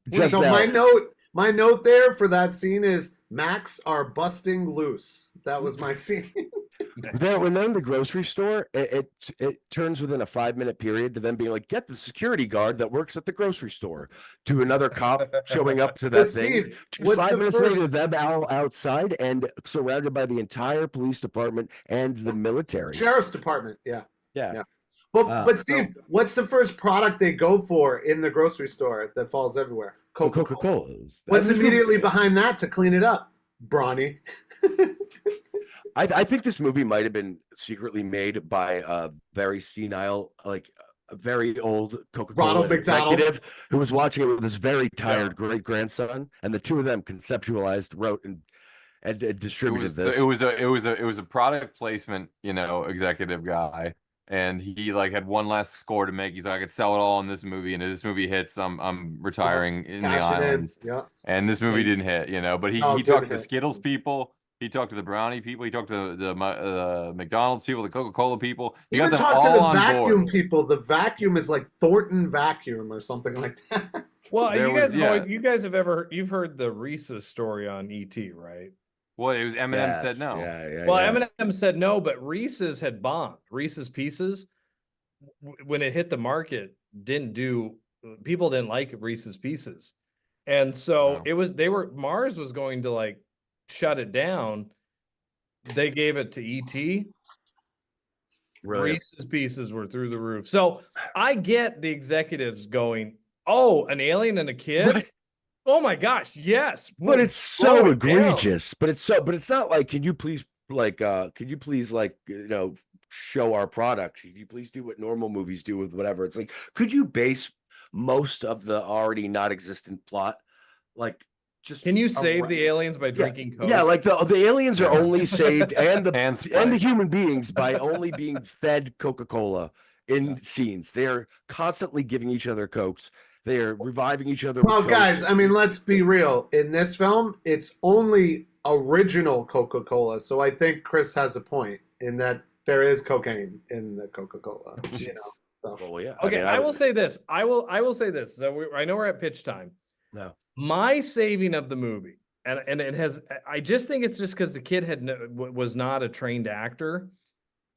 Speaker 11: My note there for that scene is Macs are busting loose. That was my scene.
Speaker 6: When they're in the grocery store, it turns within a 5-minute period to them being like, get the security guard that works at the grocery store, to another cop showing up to that thing.
Speaker 11: Steve,
Speaker 6: 5 minutes later, them outside and surrounded by the entire police department and the military.
Speaker 11: Sheriff's department. Yeah.
Speaker 6: Yeah.
Speaker 11: But Steve, what's the first product they go for in the grocery store that falls everywhere?
Speaker 6: Coca-Cola.
Speaker 11: What's immediately behind that to clean it up? Brawny.
Speaker 6: I think this movie might have been secretly made by a very senile, a very old Coca-Cola executive who was watching it with his very tired great grandson, and the two of them conceptualized, wrote, and distributed this.
Speaker 3: It was a product placement, executive guy, and he had one last score to make. He's like, I could sell it all in this movie, and if this movie hits, I'm retiring in the islands.
Speaker 11: Yeah.
Speaker 3: And this movie didn't hit, but he talked to the Skittles people. He talked to the brownie people. He talked to the McDonald's people, the Coca-Cola people. He
Speaker 11: even
Speaker 3: got them
Speaker 11: talked
Speaker 3: all
Speaker 11: to the
Speaker 3: on
Speaker 11: vacuum
Speaker 3: board.
Speaker 11: people. The vacuum is like Thornton Vacuum or something like that.
Speaker 2: Well, you guys have you've heard the Reese's story on ET, right?
Speaker 3: Well, it was Eminem said no.
Speaker 2: Eminem said no, but Reese's had bombed. Reese's Pieces, when it hit the market, people didn't like Reese's Pieces, and so Mars was going to shut it down. They gave it to ET.
Speaker 6: Really?
Speaker 2: Reese's Pieces were through the roof. So I get the executives going, oh, an alien and a kid?
Speaker 6: Right.
Speaker 2: Oh my gosh, yes.
Speaker 6: But it's so egregious. But it's not like, can you please show our product? Can you please do what normal movies do with whatever? It's like, could you base most of the already not existent plot
Speaker 2: can you save the aliens by drinking Coke?
Speaker 6: Yeah, the aliens are only saved and the human beings by only being fed Coca-Cola in scenes. They are constantly giving each other Cokes. They are reviving each other.
Speaker 11: Well, guys, I mean, let's be real. In this film, it's only original Coca-Cola. So I think Chris has a point in that there is cocaine in the Coca-Cola. So.
Speaker 6: Well, yeah.
Speaker 2: Okay,
Speaker 6: mean,
Speaker 2: I will say this. I will say this. So I know we're at pitch time.
Speaker 6: No.
Speaker 2: My saving of the movie, and it has. I just think it's just because the kid was not a trained actor.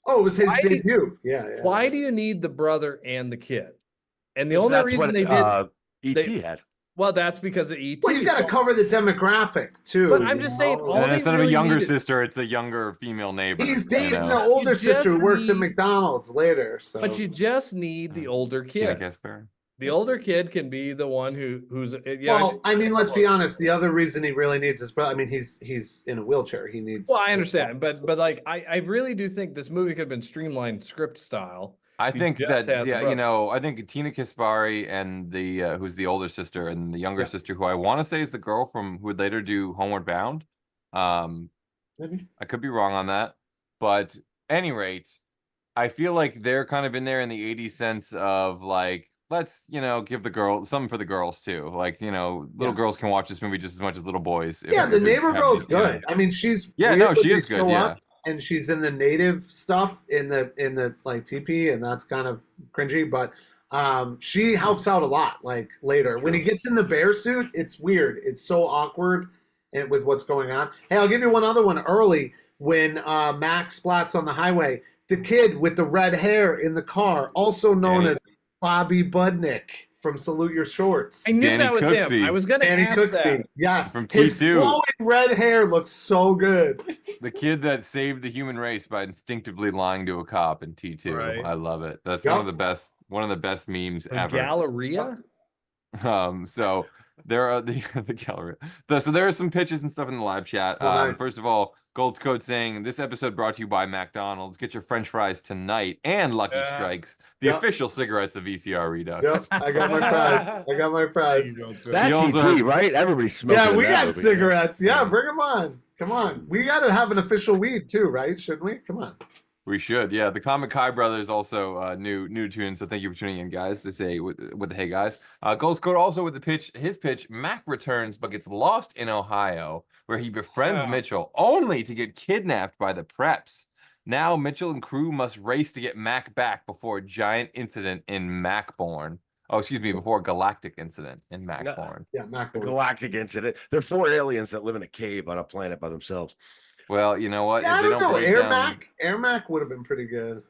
Speaker 11: Oh, it was his debut. Yeah.
Speaker 2: Why do you need the brother and the kid? And the only reason they did
Speaker 6: E.T. had.
Speaker 2: Well, that's because of E.T.
Speaker 11: Well, you got to cover the demographic too.
Speaker 2: But I'm just saying, all
Speaker 3: and
Speaker 2: they
Speaker 3: instead of
Speaker 2: really
Speaker 3: a younger
Speaker 2: needed-
Speaker 3: sister, it's a younger female neighbor.
Speaker 11: He's dating
Speaker 3: you know?
Speaker 11: the older
Speaker 2: You
Speaker 11: sister who
Speaker 2: just
Speaker 11: works at
Speaker 2: need-
Speaker 11: McDonald's later. So.
Speaker 2: But you just need the older
Speaker 3: Tina
Speaker 2: kid.
Speaker 3: Gaspar.
Speaker 2: The older kid can be the one who's.
Speaker 11: Well, I mean, let's be honest. The other reason he really needs his brother. I mean, he's in a wheelchair. He needs.
Speaker 2: Well, I understand, but like I really do think this movie could have been streamlined script style.
Speaker 3: I
Speaker 2: You
Speaker 3: think
Speaker 2: just
Speaker 3: that
Speaker 2: had the
Speaker 3: you
Speaker 2: brother.
Speaker 3: know, I think Tina Kaspari and the who's the older sister and the younger sister, who I want to say is the girl from who would later do Homeward Bound.
Speaker 11: Maybe.
Speaker 3: I could be wrong on that, but any rate, I feel like they're kind of in there in the 80s sense of like, let's give the girl something for the girls too. Like little girls can watch this movie just as much as little boys.
Speaker 11: Yeah, the neighbor girl's good. I mean, she's
Speaker 3: Yeah,
Speaker 11: weird,
Speaker 3: no,
Speaker 11: but
Speaker 3: she
Speaker 11: they
Speaker 3: is good,
Speaker 11: show
Speaker 3: yeah.
Speaker 11: up, and she's in the native stuff in the like TP, and that's kind of cringy. But she helps out a lot. Like later, when he gets in the bear suit, it's weird. It's so awkward, and with what's going on. Hey, I'll give you one other one early when Max splats on the highway. The kid with the red hair in the car, also known as Bobby Budnick from Salute Your Shorts.
Speaker 2: I knew
Speaker 3: Danny
Speaker 2: that was
Speaker 3: Cooksey.
Speaker 2: him. I was gonna
Speaker 11: Danny
Speaker 2: ask
Speaker 11: Cooksey.
Speaker 2: that.
Speaker 11: Yes,
Speaker 3: From
Speaker 11: his
Speaker 3: T2.
Speaker 11: flowing red hair looks so good.
Speaker 3: The kid that saved the human race by instinctively lying to a cop in T2.
Speaker 2: Right.
Speaker 3: I love it. That's
Speaker 11: Yep.
Speaker 3: one of the best memes
Speaker 2: The
Speaker 3: ever.
Speaker 2: Galleria.
Speaker 3: So there are the gallery. So there are some pitches and stuff in the live chat.
Speaker 11: Oh, nice.
Speaker 3: First of all, Gold Code saying this episode brought to you by McDonald's. Get your French fries tonight and Lucky
Speaker 2: Yeah.
Speaker 3: Strikes, the
Speaker 11: Yep.
Speaker 3: official cigarettes of VCR Redux.
Speaker 11: Yep, I got my prize. I got my prize.
Speaker 6: That's
Speaker 3: He also
Speaker 6: E.T.,
Speaker 3: has-
Speaker 6: right? Everybody's smoking.
Speaker 11: Yeah,
Speaker 6: in
Speaker 11: we
Speaker 6: that
Speaker 11: got
Speaker 6: movie.
Speaker 11: cigarettes. Yeah, bring them on. Come on. We got to have an official weed too, right? Shouldn't we? Come on.
Speaker 3: We should, yeah. The Comic Kai brothers also new tune, so thank you for tuning in, guys. To say with the hey guys, Gold Code also with the pitch. His pitch: Mac returns but gets lost in Ohio, where he befriends
Speaker 2: Yeah.
Speaker 3: Mitchell, only to get kidnapped by the Preps. Now Mitchell and crew must race to get Mac back before a giant incident in Macborn. Oh, excuse me, before a galactic incident in Macborn.
Speaker 11: Yeah, Mac.
Speaker 6: Galactic incident. They're 4 aliens that live in a cave on a planet by themselves.
Speaker 3: Well, you know what?
Speaker 11: Yeah,
Speaker 3: If
Speaker 11: I
Speaker 3: they
Speaker 11: don't know.
Speaker 3: break
Speaker 11: Air
Speaker 3: down-
Speaker 11: Mac. Air Mac would have been pretty good.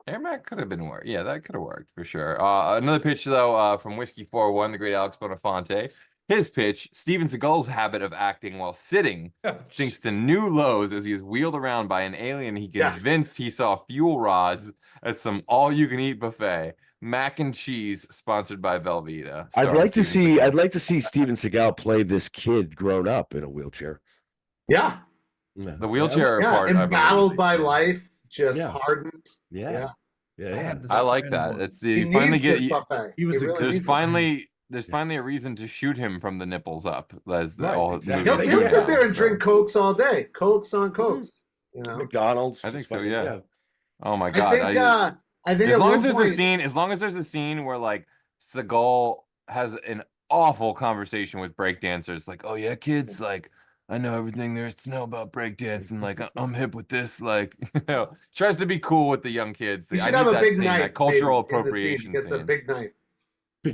Speaker 3: Air Mac could have been worked. Yeah, that could have worked for sure. Another pitch though, from Whiskey 401, the great Alex Bonafonte. His pitch: Steven Seagal's habit of acting while sitting sinks to new lows as he is wheeled around by an alien he
Speaker 11: Yes.
Speaker 3: convinced he saw fuel rods at some all-you-can-eat buffet. Mac and cheese, sponsored by Velveeta.
Speaker 6: I'd
Speaker 3: starring
Speaker 6: like to
Speaker 3: Steven
Speaker 6: see.
Speaker 3: Seagal.
Speaker 6: I'd like to see Steven Seagal play this kid grown up in a wheelchair.
Speaker 11: Yeah.
Speaker 6: Yeah.
Speaker 3: The wheelchair
Speaker 11: Yeah.
Speaker 3: part. I
Speaker 11: Embattled
Speaker 3: believe.
Speaker 11: by life, just
Speaker 6: Yeah.
Speaker 11: hardened.
Speaker 6: Yeah. Yeah.
Speaker 2: I had this
Speaker 3: I like
Speaker 2: friend
Speaker 3: that.
Speaker 2: who-
Speaker 3: It's
Speaker 11: He
Speaker 3: you finally
Speaker 11: needs
Speaker 3: get.
Speaker 11: this buffet.
Speaker 2: he was a
Speaker 11: really
Speaker 2: good-
Speaker 3: There's
Speaker 11: needs it.
Speaker 3: finally a reason to shoot him from the nipples up. As the
Speaker 6: Right,
Speaker 3: all
Speaker 6: exactly.
Speaker 3: movies
Speaker 11: He'll
Speaker 3: go
Speaker 11: sit
Speaker 3: down,
Speaker 11: there and
Speaker 3: so.
Speaker 11: drink Cokes all day. Cokes on Cokes. You know.
Speaker 6: McDonald's.
Speaker 3: I think
Speaker 6: just
Speaker 3: so,
Speaker 6: fucking-
Speaker 3: yeah. Oh my god!
Speaker 11: I think
Speaker 3: as
Speaker 11: at
Speaker 3: long
Speaker 11: one
Speaker 3: as there's
Speaker 11: point,
Speaker 3: a scene, as long as there's a scene where like Seagal has an awful conversation with breakdancers, like, "Oh yeah, kids, like I know everything there is to know about breakdancing. Like I'm hip with this. Like tries to be cool with the young kids.
Speaker 11: you
Speaker 3: I
Speaker 11: should
Speaker 3: need
Speaker 11: have a
Speaker 3: that
Speaker 11: big
Speaker 3: scene,
Speaker 11: knife.
Speaker 3: that cultural
Speaker 11: maybe, in the scene.
Speaker 3: appropriation
Speaker 11: Gets a
Speaker 3: scene.
Speaker 11: big knife.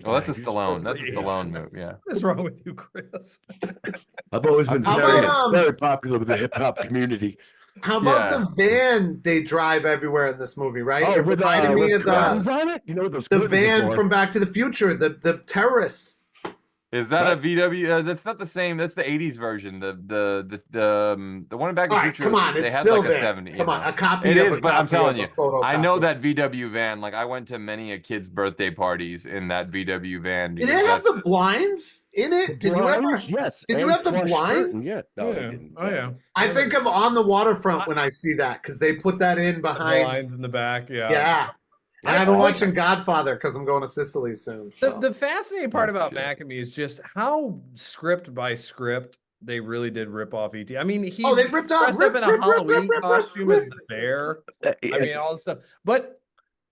Speaker 3: Well, that's a Stallone. That's a Stallone move. Yeah.
Speaker 2: What is wrong with you, Chris?
Speaker 6: I've always been
Speaker 11: How
Speaker 6: very,
Speaker 11: about,
Speaker 6: very popular with the hip hop community.
Speaker 11: How about
Speaker 3: Yeah.
Speaker 11: the van they drive everywhere in this movie, right?
Speaker 6: Oh,
Speaker 11: It
Speaker 6: with
Speaker 11: reminded me of
Speaker 6: curtains on it. You know what those
Speaker 11: the
Speaker 6: curtains are
Speaker 11: van
Speaker 6: for.
Speaker 11: from Back to the Future, the terrorists.
Speaker 3: Is that a VW? That's not the same. That's the '80s version. The one in Back to
Speaker 11: All
Speaker 3: the
Speaker 11: right,
Speaker 3: Future.
Speaker 11: come on,
Speaker 3: they
Speaker 11: it's
Speaker 3: had
Speaker 11: still
Speaker 3: like a
Speaker 11: there.
Speaker 3: 70.
Speaker 11: Come on, a copy
Speaker 3: It
Speaker 11: of
Speaker 3: is,
Speaker 11: a
Speaker 3: but I'm
Speaker 11: copy
Speaker 3: telling
Speaker 11: of a
Speaker 3: you,
Speaker 11: photo
Speaker 3: I know
Speaker 11: copy.
Speaker 3: that VW van. Like I went to many a kid's birthday parties in that VW van.
Speaker 11: Did
Speaker 3: because
Speaker 11: it have
Speaker 3: that's-
Speaker 11: the blinds in it? Did you ever?
Speaker 6: Blinds? Yes.
Speaker 11: Did you
Speaker 6: and
Speaker 11: have the
Speaker 6: plush
Speaker 11: blinds?
Speaker 6: curtain. Yeah. No, they
Speaker 2: Yeah.
Speaker 6: didn't.
Speaker 2: Oh yeah.
Speaker 11: I think I'm on the waterfront when I see that because they put that in
Speaker 2: The
Speaker 11: behind.
Speaker 2: blinds in the back. Yeah.
Speaker 11: Yeah. And I've been watching Godfather because I'm going to Sicily soon. So.
Speaker 2: The fascinating part
Speaker 3: Oh,
Speaker 2: about
Speaker 3: shit.
Speaker 2: McAmee is just how script by script they really did rip off ET. I mean, he's
Speaker 11: Oh, they ripped off.
Speaker 2: dressed up in a Halloween costume as the bear. I
Speaker 6: Yeah.
Speaker 2: mean, all this stuff. But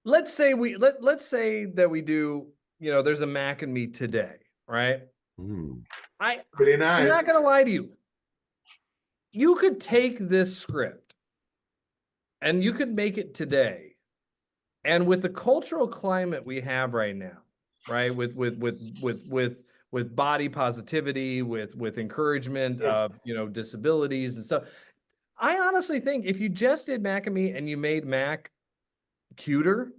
Speaker 2: let's say let's say that we do. You know, there's a McAmee today, right?
Speaker 11: Pretty nice.
Speaker 2: I'm not gonna lie to you. You could take this script and you could make it today And with the cultural climate we have right now, right, with body positivity, with encouragement of disabilities and stuff, I honestly think if you just did Mac and Me and you made Mac cuter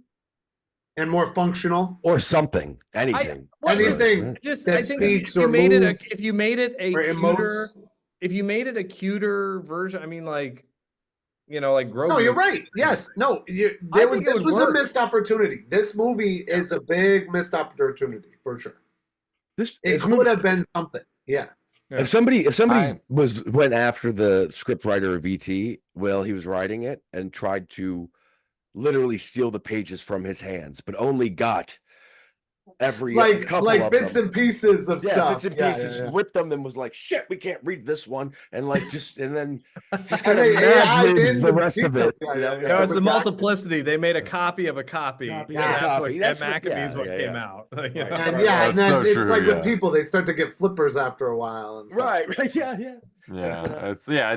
Speaker 11: and more functional
Speaker 6: or something, anything.
Speaker 2: I think if you made it a cuter version, I mean, like Grogu.
Speaker 11: No, you're right. Yes, no, this was a missed opportunity. This movie is a big missed opportunity for sure. It could have been something. Yeah.
Speaker 6: If somebody went after the script writer of ET while he was writing it and tried to literally steal the pages from his hands, but only got every couple of
Speaker 11: bits
Speaker 6: them.
Speaker 11: and pieces of stuff.
Speaker 6: Bits and pieces, ripped them and was like, shit, we can't read this one, and then just
Speaker 11: kind
Speaker 6: kind
Speaker 11: of
Speaker 6: of the rest of it.
Speaker 2: No, it's the multiplicity. They made a copy of a copy. And Mac and Me is what came out.
Speaker 11: And then it's like with people, they start to get flippers after a while. And stuff.
Speaker 6: Right.
Speaker 3: It's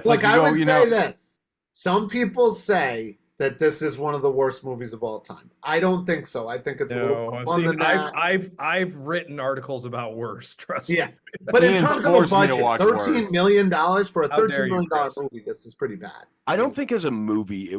Speaker 11: like I would say this. Some people say that this is one of the worst movies of all time. I don't think so. I think it's a little on the net.
Speaker 2: I've written articles about worse. Trust me.
Speaker 11: Yeah, but in terms of a budget, $13 million for a $13 million movie, this is pretty bad.
Speaker 6: I don't think as a movie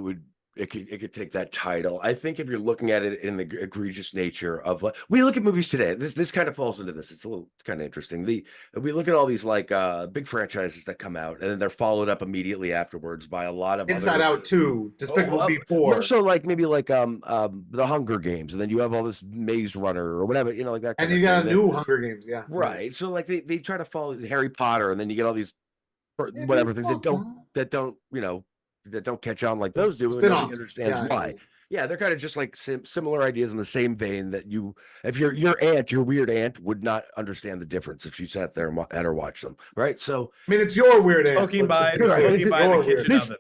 Speaker 6: it could take that title. I think if you're looking at it in the egregious nature of we look at movies today, this kind of falls into this. It's a little kind of interesting. We look at all these big franchises that come out and then they're followed up immediately afterwards by a lot of
Speaker 11: Inside Out 2, Despicable Me 4.
Speaker 6: So maybe the Hunger Games, and then you have all this Maze Runner or whatever, like that.
Speaker 11: And you got a new Hunger Games, yeah.
Speaker 6: Right. So they try to follow Harry Potter, and then you get all these whatever things that don't catch on like those do, and nobody understands why. Yeah, they're kind of just like similar ideas in the same vein that if your weird aunt would not understand the difference if you sat there and had her watch them, right? So
Speaker 11: I mean, it's your weird aunt.
Speaker 2: Smoking by the kitchen oven.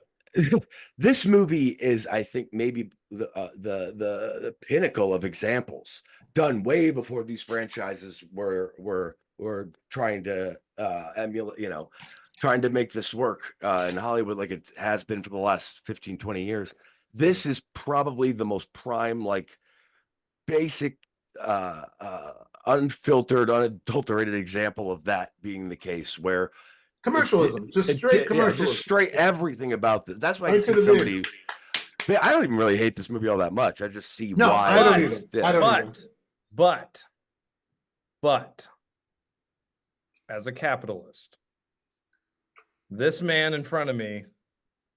Speaker 6: This movie is, I think, maybe the pinnacle of examples done way before these franchises were trying to emulate, trying to make this work in Hollywood like it has been for the last 15, 20 years. This is probably the most prime, basic, unfiltered, unadulterated example of that being the case, where
Speaker 11: commercialism, just straight commercialism.
Speaker 6: Just straight everything about this. That's why I can see somebody... I don't even really hate this movie all that much. I just see why.
Speaker 11: I don't
Speaker 2: But as a capitalist, this man in front of me,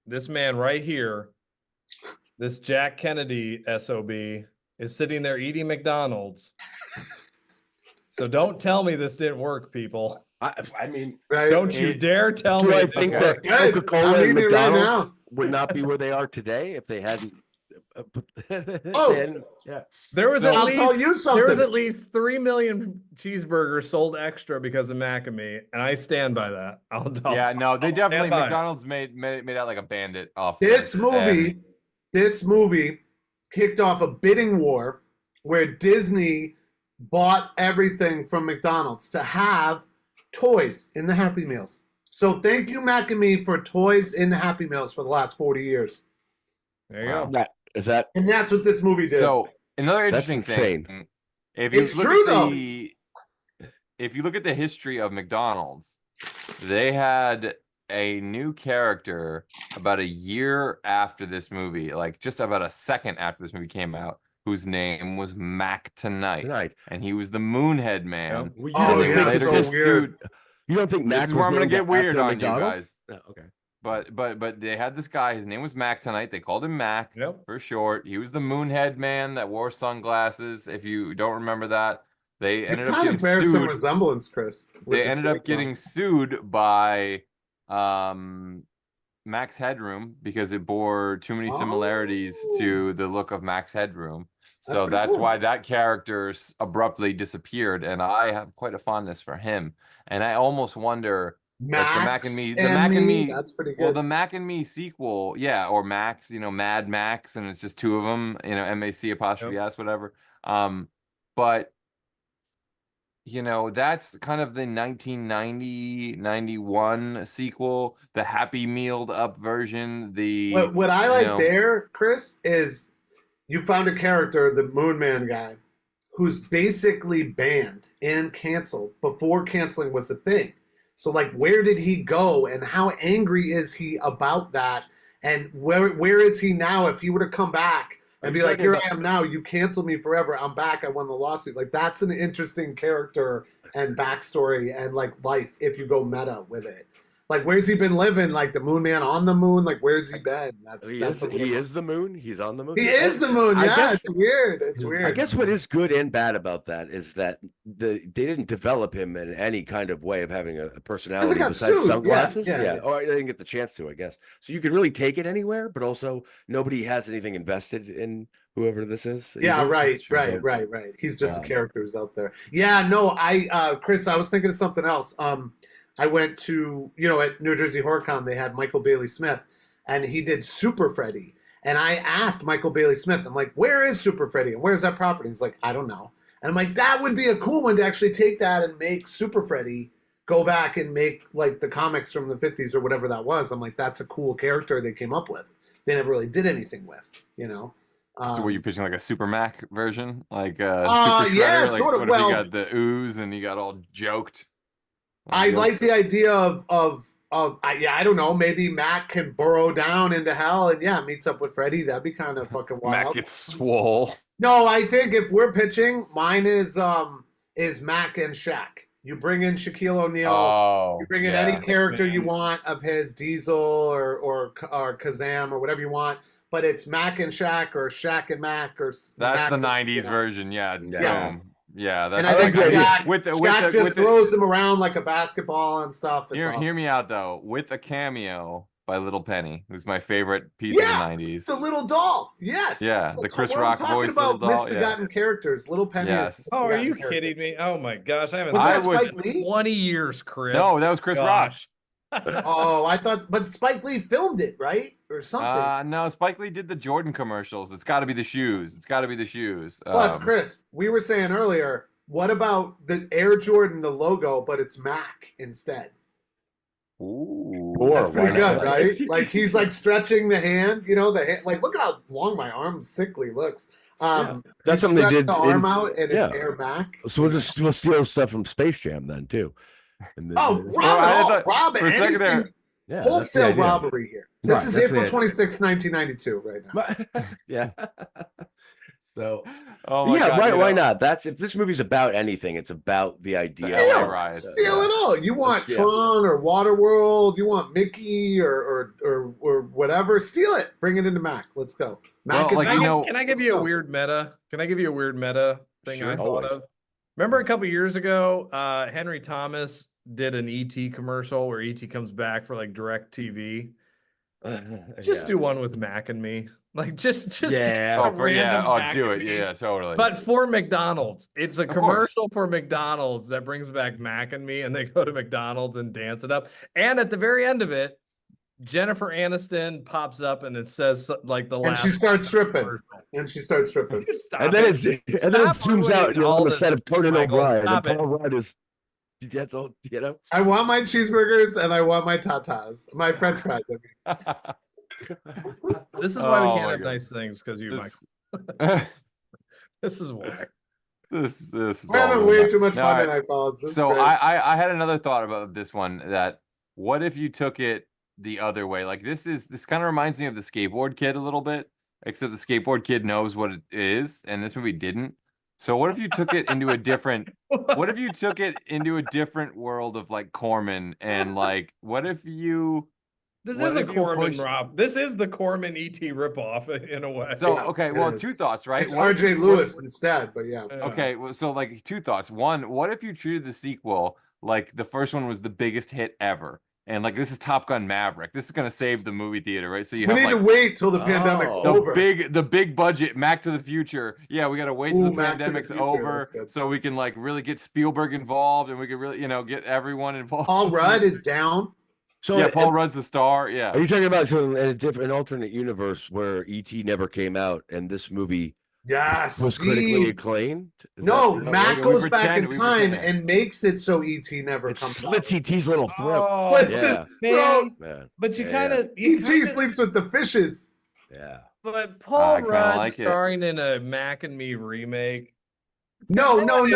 Speaker 2: this man right here, this Jack Kennedy SOB is sitting there eating McDonald's. So don't tell me this didn't work, people.
Speaker 6: I mean,
Speaker 2: don't you dare tell me.
Speaker 6: I think that Coca-Cola and McDonald's would not be where they are today if they hadn't.
Speaker 2: There was at least 3 million cheeseburgers sold extra because of Mac and Me, and I stand by that.
Speaker 3: They definitely McDonald's made out like a bandit off
Speaker 11: this movie. This movie kicked off a bidding war where Disney bought everything from McDonald's to have toys in the Happy Meals. So thank you, Mac and Me, for toys in the Happy Meals for the last 40 years.
Speaker 2: There you go.
Speaker 11: And that's what this movie did.
Speaker 3: So another interesting thing. If you look at the history of McDonald's, they had a new character about a year after this movie, like just about a second after this movie came out, whose name was Mac Tonight. And he was the Moonhead Man.
Speaker 6: You don't think Mac
Speaker 3: this is where I'm gonna get weird on
Speaker 6: McDonald's?
Speaker 3: you guys. Okay. But they had this guy, his name was Mac Tonight. They called him Mac for short. He was the Moonhead Man that wore sunglasses. If you don't remember that, they ended up getting sued.
Speaker 11: Some resemblance, Chris.
Speaker 3: They ended up getting sued by Max Headroom because it bore too many similarities to the look of Max Headroom. So that's why that character abruptly disappeared, and I have quite a fondness for him. And I almost wonder the Mac and Me.
Speaker 11: That's pretty good.
Speaker 3: Well, the Mac and Me sequel, or Max, Mad Max, and it's just two of them, MAC''S, whatever. But that's kind of the 1990-91 sequel, the Happy Mealed up version.
Speaker 11: What I like there, Chris, is you found a character, the Moon Man guy, who's basically banned and canceled before canceling was a thing. So like, where did he go, and how angry is he about that? And where is he now? If he were to come back and be like, here I am now, you canceled me forever, I'm back, I won the lawsuit. Like, that's an interesting character and backstory and like life if you go meta with it. Like, where's he been living? Like the Moon Man on the moon? Like, where's he been?
Speaker 6: He is the moon. He's on the moon.
Speaker 11: He is the moon. Yeah, it's weird. It's weird.
Speaker 6: I guess what is good and bad about that is that they didn't develop him in any kind of way of having a personality besides sunglasses. Yeah. Or they didn't get the chance to, I guess. So you could really take it anywhere, but also nobody has anything invested in whoever this is.
Speaker 11: Yeah, right. He's just a character who's out there. Yeah, no, Chris, I was thinking of something else. I went to, at New Jersey HorrorCon, they had Michael Bailey Smith, and he did Super Freddy. And I asked Michael Bailey Smith, I'm like, where is Super Freddy? And where's that property? He's like, I don't know. And I'm like, that would be a cool one to actually take that and make Super Freddy, go back and make like the comics from the 50s or whatever that was. I'm like, that's a cool character they came up with. They never really did anything with,
Speaker 3: So were you pitching like a Super Mac version? Like Super
Speaker 11: yeah,
Speaker 3: like,
Speaker 11: sort of.
Speaker 3: What if you got the ooze and you got all joked?
Speaker 11: I like the idea of I don't know, maybe Mac can burrow down into hell and meets up with Freddy. That'd be kind of fucking wild.
Speaker 3: Mac gets swole.
Speaker 11: No, I think if we're pitching, mine is Mac and Shaq. You bring in Shaquille O'Neal. You bring in any character you want of his, Diesel or Kazam or whatever you want. But it's Mac and Shaq or Shaq and Mac or
Speaker 3: that's
Speaker 11: Mac
Speaker 3: the '90s version. Yeah. That's
Speaker 11: and I think Shaq just throws them around like a basketball and stuff.
Speaker 3: Hear me out though. With a cameo by Little Penny, who's my favorite piece of the '90s.
Speaker 11: The little doll. Yes.
Speaker 3: Yeah, the Chris Rock voice little doll.
Speaker 11: Misbegotten characters. Little Penny.
Speaker 3: Yes.
Speaker 2: Oh, are you kidding me? Oh my gosh, I haven't.
Speaker 11: Was that Spike Lee?
Speaker 2: 20 years, Chris.
Speaker 3: No, that was Chris Rock.
Speaker 11: Oh, I thought, but Spike Lee filmed it, right? Or something.
Speaker 3: No, Spike Lee did the Jordan commercials. It's got to be the shoes.
Speaker 11: Plus, Chris, we were saying earlier, what about the Air Jordan, the logo, but it's Mac instead?
Speaker 3: Ooh,
Speaker 11: that's pretty good, right? Like he's like stretching the hand, the hand, like look at how long my arm sickly looks.
Speaker 6: That's something they did.
Speaker 11: The arm out and it's Air Mac.
Speaker 6: So we'll steal stuff from Space Jam then too. And then,
Speaker 11: rob
Speaker 3: for a second there.
Speaker 6: Yeah,
Speaker 11: wholesale robbery here. This is April 26, 1992, right now.
Speaker 6: Yeah. So,
Speaker 3: God,
Speaker 6: why not? If this movie's about anything, it's about the idea.
Speaker 11: Steal it all. You want Tron or Waterworld? You want Mickey or whatever? Steal it. Bring it into Mac. Let's go. Mac.
Speaker 2: Can I give you a weird meta? Can I give you a weird meta thing I thought of? Remember a couple years ago, Henry Thomas did an ET commercial where ET comes back for like Direct TV. Just do one with Mac and me. Like just do
Speaker 3: it. Yeah, totally.
Speaker 2: But for McDonald's. It's a commercial for McDonald's that brings back Mac and me, and they go to McDonald's and dance it up. And at the very end of it, Jennifer Aniston pops up and it says like the last.
Speaker 11: And she starts stripping. And
Speaker 6: then it zooms out on the set of Conan O'Brien. And Paul Rudd is, I want my cheeseburgers and I want my tatas, my French fries.
Speaker 2: This is why we can't have nice things, because you, Michael. This is why.
Speaker 3: This is.
Speaker 11: We're having way too much fun tonight, Paul.
Speaker 3: So I had another thought about this one. That what if you took it the other way? Like this kind of reminds me of the Skateboard Kid a little bit, except the Skateboard Kid knows what it is, and this movie didn't. So what if you took it into a different? What if you took it into a different world of like Corman, and like what if you?
Speaker 2: This is a Corman, Rob. This is the Corman ET ripoff in a way.
Speaker 3: So okay, well, two thoughts, right?
Speaker 11: It's RJ Lewis instead, but yeah.
Speaker 3: Okay, well, so like two thoughts. One, what if you treated the sequel like the first one was the biggest hit ever? And like this is Top Gun Maverick. This is gonna save the movie theater, right? So
Speaker 11: we need to wait till the pandemic's over.
Speaker 3: The big budget Mac to the Future. Yeah, we gotta wait till the pandemic's over so we can like really get Spielberg involved and we can really get everyone involved.
Speaker 11: Paul Rudd is down.
Speaker 3: So yeah, Paul Rudd's the star. Yeah.
Speaker 6: Are you talking about an alternate universe where E.T. never came out and this movie was critically acclaimed?
Speaker 11: Mac goes back in time and makes it so E.T. never comes
Speaker 6: slits out. E.T.'s little throat.
Speaker 11: His throat.
Speaker 2: But you kind of
Speaker 11: E.T. sleeps with the fishes.
Speaker 6: Yeah.
Speaker 2: But Paul
Speaker 3: kinda
Speaker 2: Rudd
Speaker 3: like it.
Speaker 2: starring in a Mac and Me remake.
Speaker 11: No.
Speaker 2: No,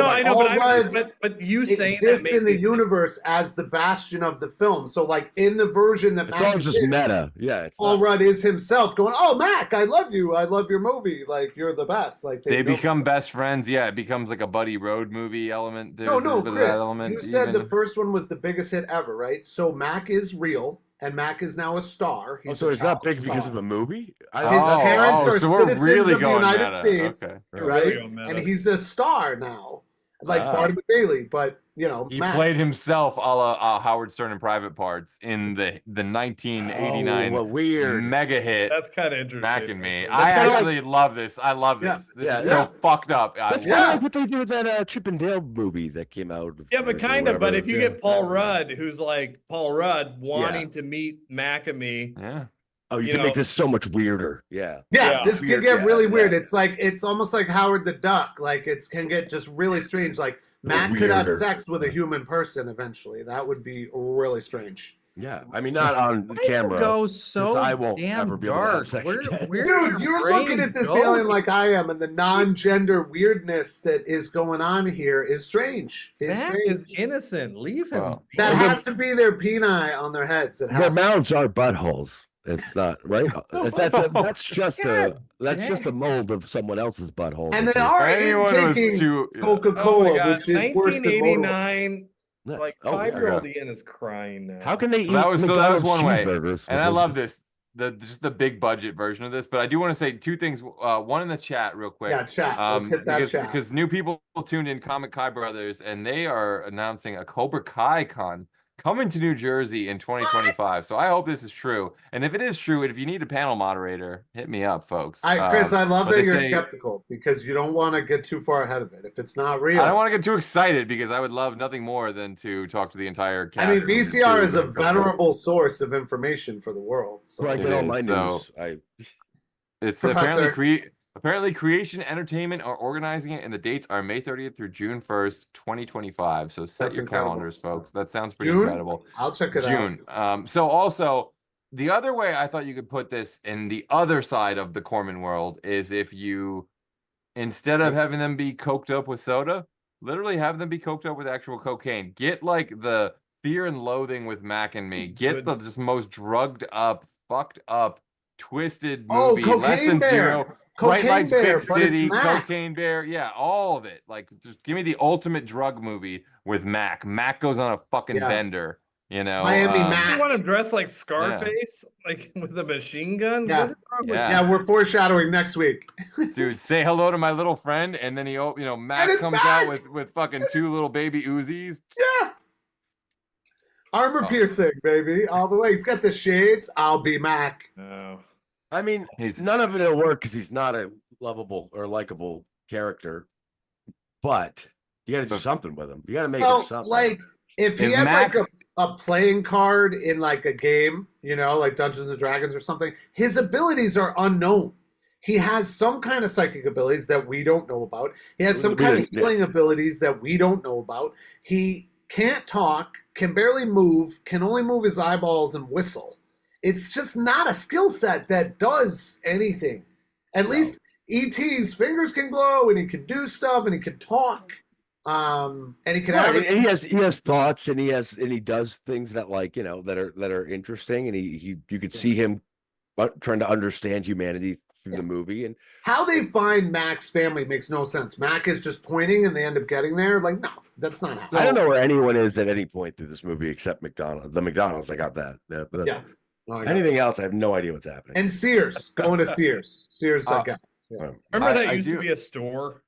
Speaker 2: I know,
Speaker 11: Rudd
Speaker 2: but you saying that
Speaker 11: exists
Speaker 2: made
Speaker 11: in the
Speaker 2: me think-
Speaker 11: universe as the Bastion of the film. So, like in the version that
Speaker 6: It's
Speaker 11: Mac
Speaker 6: all just
Speaker 11: did,
Speaker 6: meta. Yeah, it's
Speaker 11: Paul
Speaker 6: not-
Speaker 11: Rudd is himself going, "Oh, Mac, I love you. I love your movie. Like you're the best." Like
Speaker 3: They
Speaker 11: know-
Speaker 3: become best friends. Yeah, it becomes like a buddy road movie element. There's
Speaker 11: No,
Speaker 3: a bit of
Speaker 11: Chris,
Speaker 3: that element
Speaker 11: you said
Speaker 3: even.
Speaker 11: the first one was the biggest hit ever, right? So Mac is real, and Mac is now a star.
Speaker 6: Oh, so
Speaker 11: a
Speaker 6: it's not
Speaker 11: child
Speaker 6: big because
Speaker 11: star.
Speaker 6: of a movie?
Speaker 11: His parents are
Speaker 3: so we're
Speaker 11: citizens
Speaker 3: really
Speaker 11: of the
Speaker 3: going
Speaker 11: United
Speaker 3: meta.
Speaker 11: States,
Speaker 3: Okay.
Speaker 2: You're
Speaker 11: right?
Speaker 2: really going meta.
Speaker 11: And he's a star now, like
Speaker 6: Ah.
Speaker 11: Barnum Bailey. But you know,
Speaker 3: He
Speaker 11: Mac.
Speaker 3: played himself a la Howard Stern in Private Parts in the 1989
Speaker 6: Oh, weird.
Speaker 3: mega hit
Speaker 2: That's kind of interesting.
Speaker 3: Mac and Me.
Speaker 2: actually.
Speaker 3: I
Speaker 6: kinda
Speaker 3: actually love this. I love
Speaker 11: Yeah.
Speaker 3: this. This
Speaker 6: Yeah,
Speaker 3: is
Speaker 6: that's-
Speaker 3: so fucked up.
Speaker 6: That's
Speaker 11: Yeah.
Speaker 6: kind of like what they did with that Chip and Dale movie that came out.
Speaker 2: Yeah, but kind of. But if you get Paul
Speaker 6: Rudd.
Speaker 2: Rudd, who's like Paul Rudd wanting to meet Mac and Me,
Speaker 3: Yeah.
Speaker 6: Oh, you
Speaker 2: you
Speaker 6: can
Speaker 2: know-
Speaker 6: make this so much weirder. Yeah.
Speaker 11: Yeah, this
Speaker 6: Weird,
Speaker 11: can get
Speaker 6: yeah,
Speaker 11: really
Speaker 6: yeah.
Speaker 11: weird. It's like it's almost like Howard the Duck. Like it can get just really strange. Like Mac could have
Speaker 6: weirder.
Speaker 11: sex with a human person eventually. That would be really strange.
Speaker 6: Yeah. I mean, not on
Speaker 2: Why do you
Speaker 6: camera.
Speaker 2: go so
Speaker 6: I won't
Speaker 2: damn
Speaker 6: ever be able to have
Speaker 2: dark.
Speaker 6: sex
Speaker 2: Where,
Speaker 6: again.
Speaker 2: where
Speaker 11: Dude, you're looking at this alien like I am, and the non-gender weirdness that is going on here is strange. It's
Speaker 2: Mac
Speaker 11: strange.
Speaker 2: is innocent. Leave him.
Speaker 3: Well,
Speaker 2: be.
Speaker 11: That has to be their peni on their heads. It
Speaker 6: Their
Speaker 11: has to.
Speaker 6: mouths are buttholes. It's not right. That's just a
Speaker 2: God
Speaker 6: a mold of someone else's butthole.
Speaker 11: And
Speaker 6: that
Speaker 11: they are
Speaker 3: Anyone with
Speaker 11: intaking
Speaker 3: two.
Speaker 2: Oh my
Speaker 11: Coca-Cola,
Speaker 2: God.
Speaker 11: which is worse than motor.
Speaker 2: 1989.
Speaker 6: Yeah.
Speaker 2: Like
Speaker 6: Oh, yeah.
Speaker 2: 5-year-old Ian is crying now.
Speaker 6: How can they eat
Speaker 3: That was
Speaker 6: McDonald's
Speaker 3: one way.
Speaker 6: cheeseburgers?
Speaker 3: And
Speaker 6: with
Speaker 3: I
Speaker 6: those-
Speaker 3: love this. Just the big budget version of this, but I do want to say two things. One in the chat, real quick.
Speaker 11: Yeah, chat. Let's hit that chat.
Speaker 3: Because new people tuned in, Comic Kai Brothers, and they are announcing a Cobra Kai con coming to New Jersey in 2025. So I hope this is true. And if it is true, and if you need a panel moderator, hit me up, folks.
Speaker 11: Chris, I love
Speaker 3: but
Speaker 11: that
Speaker 3: they
Speaker 11: you're
Speaker 3: say-
Speaker 11: skeptical because you don't want to get too far ahead of it. If it's not real,
Speaker 3: I don't want to get too excited because I would love nothing more than to talk to the entire cast.
Speaker 11: I mean,
Speaker 3: and
Speaker 11: VCR
Speaker 3: crew
Speaker 11: is a
Speaker 3: and go-
Speaker 11: venerable source of information for the world. So
Speaker 6: So I
Speaker 3: It
Speaker 6: get all my
Speaker 3: is,
Speaker 6: news.
Speaker 3: so- It's
Speaker 11: Professor.
Speaker 3: apparently Creation Entertainment are organizing it, and the dates are May 30th through June 1st, 2025. So set
Speaker 11: That's
Speaker 3: your
Speaker 11: incredible.
Speaker 3: calendars, folks. That sounds pretty
Speaker 11: June?
Speaker 3: incredible.
Speaker 11: I'll check it
Speaker 3: June. So also the other way I thought you could put this in the other side of the Corman world is if you, instead of having them be coked up with soda, literally have them be coked up with actual cocaine. Get like the Fear and Loathing with Mac and Me. Get the just most drugged up, fucked up, twisted
Speaker 11: Oh,
Speaker 3: movie. Less
Speaker 11: Cocaine
Speaker 3: than
Speaker 11: Bear.
Speaker 3: zero. Bright
Speaker 11: Cocaine
Speaker 3: Lights,
Speaker 11: Bear,
Speaker 3: Big
Speaker 11: but it's
Speaker 3: City,
Speaker 11: Mac.
Speaker 3: Cocaine Bear, yeah, all of it. Like, just give me the ultimate drug movie with Mac. Mac goes on a fucking
Speaker 11: Yeah.
Speaker 3: bender, you know.
Speaker 11: Miami
Speaker 2: You
Speaker 11: Mac.
Speaker 2: want him dressed like Scarface, like with a machine gun?
Speaker 11: Yeah.
Speaker 2: What is wrong with
Speaker 3: Yeah.
Speaker 11: Yeah, we're foreshadowing next week.
Speaker 3: Dude, say hello to my little friend, and then Mac
Speaker 11: it's
Speaker 3: comes
Speaker 11: Mac!
Speaker 3: out with fucking two little baby Uzis.
Speaker 11: Yeah. Armor
Speaker 3: Oh.
Speaker 11: piercing, baby, all the way. He's got the shades. I'll be Mac.
Speaker 2: No.
Speaker 6: I mean,
Speaker 3: He's
Speaker 6: none of it'll work because he's not a lovable or likable character. But you got to do something with him. You got to make him
Speaker 11: Well,
Speaker 6: something.
Speaker 11: like if he
Speaker 3: If
Speaker 11: had
Speaker 3: Mac-
Speaker 11: like a playing card in like a game, like Dungeons and Dragons or something, his abilities are unknown. He has some kind of psychic abilities that we don't know about. He has some kind of healing abilities that we don't know about. He can't talk, can barely move, can only move his eyeballs and whistle. It's just not a skill set that does anything. At least E.T.'s fingers can glow, and he can do stuff, and he can talk, and he can have.
Speaker 6: And he has thoughts, and he does things that that are interesting, and you could see him trying to understand humanity through the movie. And
Speaker 11: How they find Mac's family makes no sense. Mac is just pointing, and they end up getting there. Like, no, that's not how.
Speaker 6: I don't know where anyone is at any point through this movie except McDonald's. The McDonald's, I got that. Yeah. But
Speaker 11: Yeah. No, I got
Speaker 6: anything else, I have no idea what's happening.
Speaker 11: And Sears, going to Sears. Sears, I got. Yeah.
Speaker 2: Remember that
Speaker 3: I
Speaker 2: used
Speaker 3: do-
Speaker 2: to be a store?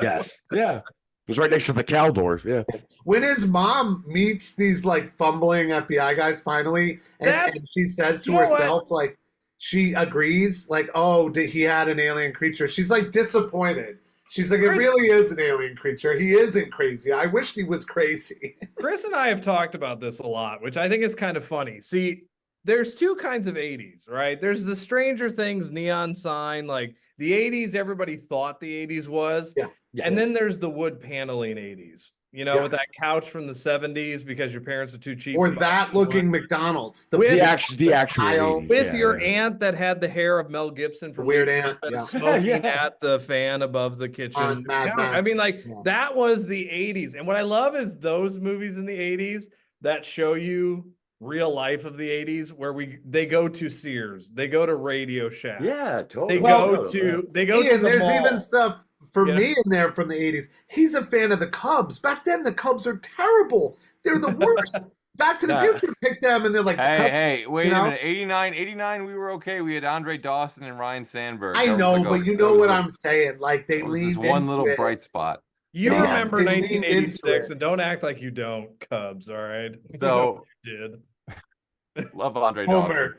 Speaker 6: Yes. Yeah. It was right next to the Caldors. Yeah.
Speaker 11: When his mom meets these like fumbling FBI guys finally, and she says to
Speaker 2: You know what?
Speaker 11: herself, like, she agrees, like, oh, he had an alien creature. She's like disappointed. She's like, it
Speaker 2: Chris-
Speaker 11: really is an alien creature. He isn't crazy. I wished he was crazy.
Speaker 2: Chris and I have talked about this a lot, which I think is kind of funny. See, there's two kinds of 80s, right? There's the Stranger Things neon sign, like the 80s, everybody thought the 80s was.
Speaker 11: Yeah.
Speaker 2: And then there's the wood paneling 80s. with that couch from the 70s because your parents are too cheap.
Speaker 11: Or
Speaker 2: to buy
Speaker 11: that
Speaker 2: one.
Speaker 11: looking McDonald's.
Speaker 6: The actual
Speaker 11: tile.
Speaker 6: 80s,
Speaker 2: With your aunt that had the hair of Mel Gibson from
Speaker 11: Weird Aunt,
Speaker 2: smoking at the fan above the kitchen.
Speaker 11: Mad
Speaker 2: I mean,
Speaker 11: Max.
Speaker 2: that was the 80s. And what I love is those movies in the 80s that show you real life of the 80s where they go to Sears, they go to Radio Shack.
Speaker 6: Yeah, totally.
Speaker 2: They go to the
Speaker 11: there's
Speaker 2: mall.
Speaker 11: even stuff for me in there from the 80s. He's a fan of the Cubs. Back then the Cubs are terrible. They're the worst. Back to the Future picked them and they're like,
Speaker 3: hey, wait a minute. 89, we were okay. We had Andre Dawson and Ryan Sandberg.
Speaker 11: I know, but you know what I'm saying. Like they leave
Speaker 3: one little bright spot.
Speaker 2: You remember 1986 and don't act like you don't, Cubs, all right?
Speaker 3: So
Speaker 2: you did.
Speaker 3: Love Andre Dawson.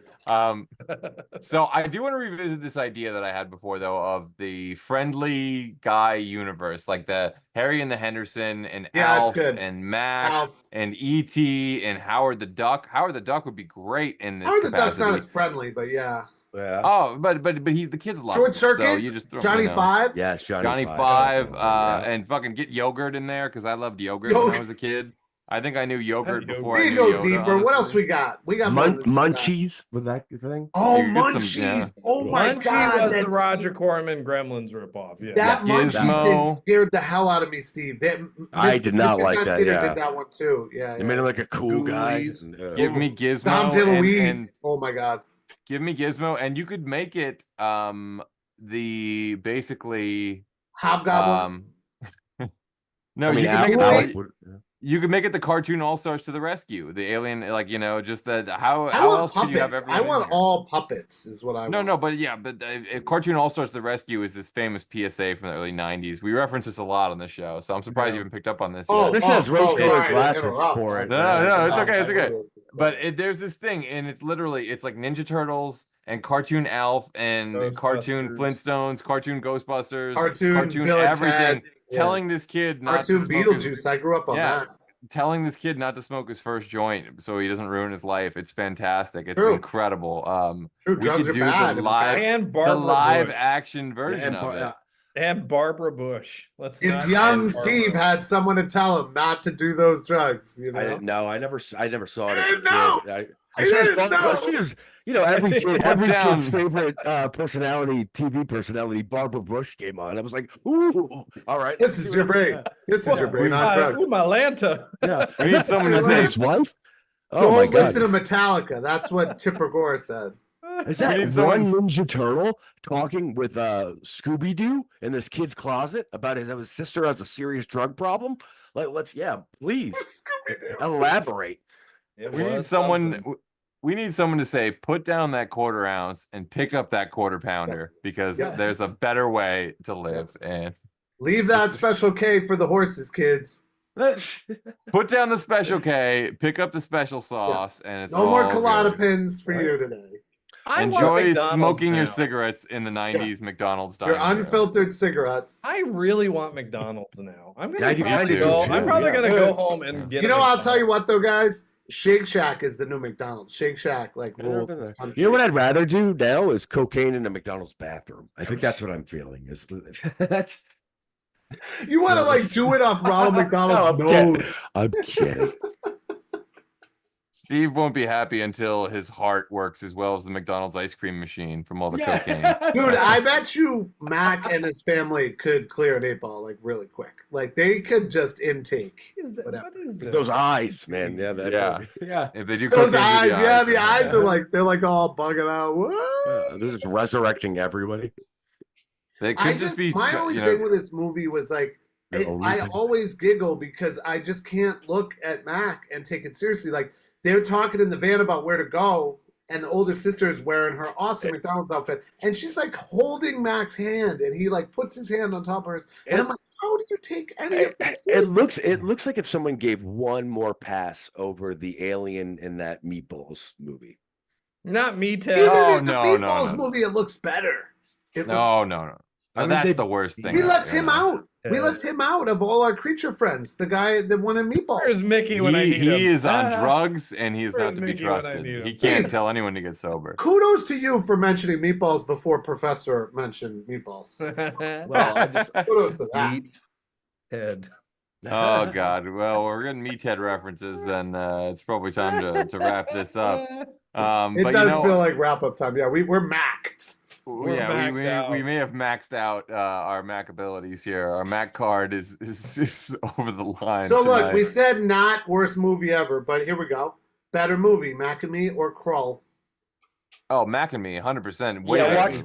Speaker 3: So I do want to revisit this idea that I had before, though, of the friendly guy universe, like the Harry and the Henderson and Alf and Mac and E.T. and Howard the Duck. Howard the Duck would be great in this
Speaker 11: Howard the
Speaker 3: capacity.
Speaker 11: Duck's not as friendly, but yeah.
Speaker 3: Oh, but the kids love
Speaker 11: Short
Speaker 3: him,
Speaker 11: Circuit.
Speaker 3: so you just throw
Speaker 11: Johnny
Speaker 3: him in.
Speaker 11: Five.
Speaker 6: Yes,
Speaker 3: Johnny Five. And fucking get yogurt in there because I loved yogurt when I was a kid. I think I knew yogurt before.
Speaker 11: We
Speaker 3: I knew
Speaker 11: go
Speaker 3: Yoda,
Speaker 11: deeper.
Speaker 3: honestly.
Speaker 11: What else we got? We got
Speaker 6: Munchies with that thing.
Speaker 11: Oh,
Speaker 3: You get some-
Speaker 11: Munchies! Oh my
Speaker 2: Munchie
Speaker 11: God,
Speaker 2: was the
Speaker 11: that's-
Speaker 2: Roger Corman Gremlins ripoff. Yeah.
Speaker 11: That Munchie thing
Speaker 3: Gizmo.
Speaker 11: scared the hell out of me, Steve.
Speaker 6: I did not
Speaker 11: Mr.
Speaker 6: like that,
Speaker 11: Theater
Speaker 6: yeah.
Speaker 11: did that one too. Yeah,
Speaker 6: They made him like a cool guy.
Speaker 3: Give me Gizmo.
Speaker 11: Dom DeLuise.
Speaker 3: and
Speaker 11: Oh my God.
Speaker 3: give me Gizmo, and you could make it the basically
Speaker 11: Hobgoblin.
Speaker 3: No,
Speaker 6: I mean,
Speaker 3: you could make it
Speaker 6: Alf
Speaker 3: the,
Speaker 6: would-
Speaker 3: you could make it the cartoon All Stars to the rescue, the alien, like just that. How
Speaker 11: I want
Speaker 3: else could you have
Speaker 11: puppets.
Speaker 3: everyone?
Speaker 11: I want all puppets. Is what I want.
Speaker 3: No, but yeah, but cartoon All Stars to the rescue is this famous PSA from the early '90s. We reference this a lot on the show, so I'm surprised you haven't picked up on this yet.
Speaker 6: This has rose-colored
Speaker 11: sorry,
Speaker 6: glasses
Speaker 11: interrupt.
Speaker 6: for it.
Speaker 3: No, it's okay, it's okay. But there's this thing, and it's like Ninja Turtles and cartoon Alf and cartoon Flintstones, cartoon Ghostbusters,
Speaker 11: Cartoon Bill and
Speaker 3: everything.
Speaker 11: Ted, yeah.
Speaker 3: Telling this kid not to
Speaker 11: Cartoon
Speaker 3: smoke
Speaker 11: Beetlejuice. I grew up on that.
Speaker 3: telling this kid not to smoke his first joint so he doesn't ruin his life. It's fantastic. It's
Speaker 11: True.
Speaker 3: incredible.
Speaker 11: True,
Speaker 3: We
Speaker 11: drugs
Speaker 3: could
Speaker 11: are
Speaker 3: do
Speaker 11: bad.
Speaker 3: the live
Speaker 2: And
Speaker 3: the
Speaker 2: Barbara
Speaker 3: live
Speaker 2: Bush.
Speaker 3: action version of it.
Speaker 2: And Barbara Bush. Let's
Speaker 11: If
Speaker 2: not
Speaker 11: young
Speaker 2: end Barbara.
Speaker 11: Steve had someone to tell him not to do those drugs, you know.
Speaker 6: I didn't know. I never saw it.
Speaker 11: I didn't know. I didn't know.
Speaker 6: She was, every
Speaker 3: Put down-
Speaker 6: kid's favorite TV personality, Barbara Bush came on. I was like, ooh, all right.
Speaker 11: This is your brain. This is your brain, not drugs.
Speaker 2: Ooh, my Lanta.
Speaker 6: Yeah.
Speaker 3: We need someone to say,
Speaker 6: His wife? Oh
Speaker 11: Don't
Speaker 6: my God.
Speaker 11: listen to Metallica. That's what Tipper Gore said.
Speaker 6: Is
Speaker 3: We
Speaker 6: that
Speaker 3: need
Speaker 6: one
Speaker 3: someone-
Speaker 6: Ninja Turtle talking with Scooby-Doo in this kid's closet about his sister has a serious drug problem? Like, please elaborate.
Speaker 3: we need someone. We need someone to say, put down that quarter ounce and pick up that quarter pounder because there's a better way to live. And
Speaker 11: Leave that Special K for the horses, kids.
Speaker 3: put down the Special K, pick up the special sauce, and it's
Speaker 11: No more
Speaker 3: all
Speaker 11: colada
Speaker 3: good.
Speaker 11: pins for you today.
Speaker 2: I want
Speaker 3: Enjoy
Speaker 2: McDonald's
Speaker 3: smoking your
Speaker 2: now.
Speaker 3: cigarettes in the '90s McDonald's
Speaker 11: Your
Speaker 3: dining room.
Speaker 11: unfiltered cigarettes.
Speaker 2: I really want McDonald's now. I'm
Speaker 6: Yeah, I do-
Speaker 2: probably
Speaker 3: I do
Speaker 2: go.
Speaker 3: too,
Speaker 2: I'm probably
Speaker 6: yeah.
Speaker 2: gonna go home and get.
Speaker 11: You know, I'll tell you what though, guys. Shake Shack is the new McDonald's. Shake Shack like
Speaker 6: I've never
Speaker 11: rules
Speaker 6: been
Speaker 11: this
Speaker 6: there.
Speaker 11: country.
Speaker 6: You know what I'd rather do now is cocaine in a McDonald's bathroom. I think that's what I'm feeling. That's
Speaker 11: You want to like do it off Ronald McDonald's
Speaker 6: No, I'm
Speaker 11: nose?
Speaker 6: I'm kidding.
Speaker 3: Steve won't be happy until his heart works as well as the McDonald's ice cream machine from all the cocaine.
Speaker 11: Dude, I bet you Mac and his family could clear an 8-ball like really quick. Like they could just intake.
Speaker 2: What is that?
Speaker 6: Those eyes, man. Yeah,
Speaker 3: Yeah. If they do
Speaker 11: Those
Speaker 3: cocaine,
Speaker 11: eyes,
Speaker 3: do
Speaker 11: yeah, the eyes are like they're like all bugging out. What?
Speaker 6: They're just resurrecting everybody.
Speaker 3: They could just be.
Speaker 11: My only thing with this movie was like I always giggle because I just can't look at Mac and take it seriously. Like they're talking in the van about where to go, and the older sister is wearing her awesome McDonald's outfit, and she's like holding Mac's hand, and he like puts his hand on top of hers, and I'm like, how do you take any of this?
Speaker 6: It looks like if someone gave one more pass over the alien in that Meatballs movie.
Speaker 2: Not me, Ted.
Speaker 11: Even
Speaker 3: Oh,
Speaker 11: in the
Speaker 3: no,
Speaker 11: Meatballs
Speaker 3: no.
Speaker 11: movie, it looks better. It
Speaker 3: No.
Speaker 6: I mean,
Speaker 3: That's the worst thing.
Speaker 11: We
Speaker 3: out
Speaker 11: left
Speaker 3: there.
Speaker 11: him out. We left him out of all our creature friends. The guy, the one in Meatballs.
Speaker 2: Where's Mickey when I need him?
Speaker 3: He is on drugs and he is
Speaker 2: Where's
Speaker 3: not to be
Speaker 2: Mickey when I
Speaker 3: trusted.
Speaker 2: need him?
Speaker 3: He can't tell anyone to get sober.
Speaker 11: Kudos to you for mentioning Meatballs before Professor mentioned Meatballs.
Speaker 6: Well, I just
Speaker 11: Kudos to that.
Speaker 2: Meat Ted.
Speaker 3: Oh God. Well, we're getting meathead references. Then it's probably time to wrap this up.
Speaker 11: It
Speaker 3: But
Speaker 11: does
Speaker 3: you know,
Speaker 11: feel like wrap up time. Yeah, we're maxed.
Speaker 3: yeah, we may have maxed out our Mac abilities here. Our Mac card is over the line.
Speaker 11: So
Speaker 3: tonight.
Speaker 11: look, we said not worst movie ever, but here we go. Better movie, Mac and Me or Krull?
Speaker 3: Oh, Mac and Me, 100%.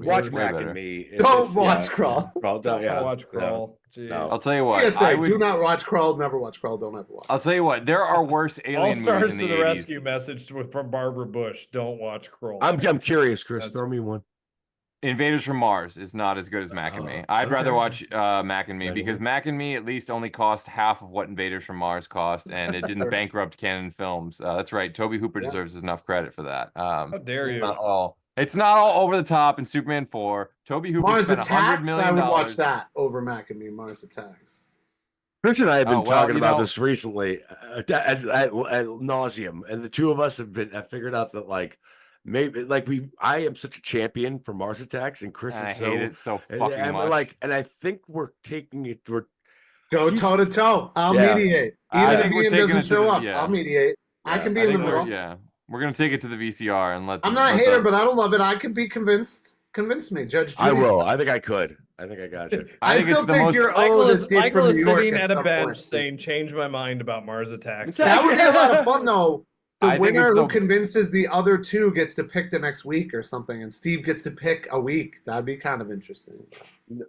Speaker 6: Watch Mac and Me.
Speaker 11: Don't watch Krull.
Speaker 2: Don't watch Krull.
Speaker 6: No.
Speaker 3: I'll tell you what.
Speaker 11: Do not watch Krull. Never watch Krull. Don't ever watch.
Speaker 3: I'll tell you what. There are worse alien
Speaker 2: All
Speaker 3: movies
Speaker 2: stars
Speaker 3: in
Speaker 2: to
Speaker 3: the
Speaker 2: the
Speaker 3: 80s.
Speaker 2: rescue message from Barbara Bush. Don't watch Krull.
Speaker 6: I'm curious, Chris. Throw me one.
Speaker 3: Invaders from Mars is not as good as Mac and Me. I'd rather watch Mac and Me because Mac and Me at least only cost half of what Invaders from Mars cost, and it didn't bankrupt Canon Films. That's right. Toby Hooper deserves enough credit for that.
Speaker 2: How dare you?
Speaker 3: It's not all over the top in Superman 4. Toby Hooper
Speaker 11: Mars
Speaker 3: spent $100
Speaker 11: Attacks.
Speaker 3: million.
Speaker 11: I would watch that over Mac and Me. Mars Attacks.
Speaker 6: Chris and I have been talking about this recently at nauseum, and the two of us have figured out that I am such a champion for Mars Attacks, and Chris
Speaker 3: I
Speaker 6: is
Speaker 3: hate it so fucking much.
Speaker 6: and I think we're taking it.
Speaker 11: Go toe to toe. I'll mediate.
Speaker 3: I
Speaker 11: Even
Speaker 3: think we're
Speaker 11: if
Speaker 3: taking
Speaker 11: Ian doesn't
Speaker 3: it to
Speaker 11: show
Speaker 3: the-
Speaker 11: up,
Speaker 3: yeah.
Speaker 11: I'll mediate. I can be in the middle.
Speaker 3: We're gonna take it to the VCR and let.
Speaker 11: I'm not a hater, but I don't love it. I could be convinced. Convince me, Judge Judy.
Speaker 6: I will. I think I could. I think I got you.
Speaker 11: I still think you're
Speaker 2: Michael
Speaker 11: owed
Speaker 2: is,
Speaker 11: Escape
Speaker 2: Michael
Speaker 11: from
Speaker 2: is
Speaker 11: New York
Speaker 2: sitting
Speaker 11: at
Speaker 2: at a
Speaker 11: some
Speaker 2: bench
Speaker 11: point.
Speaker 2: saying, "Change my mind about Mars Attacks."
Speaker 11: That would be a lot of fun, though. The
Speaker 3: I think
Speaker 11: winner
Speaker 3: it's
Speaker 11: who
Speaker 3: the-
Speaker 11: convinces the other two gets to pick the next week or something, and Steve gets to pick a week. That'd be kind of interesting.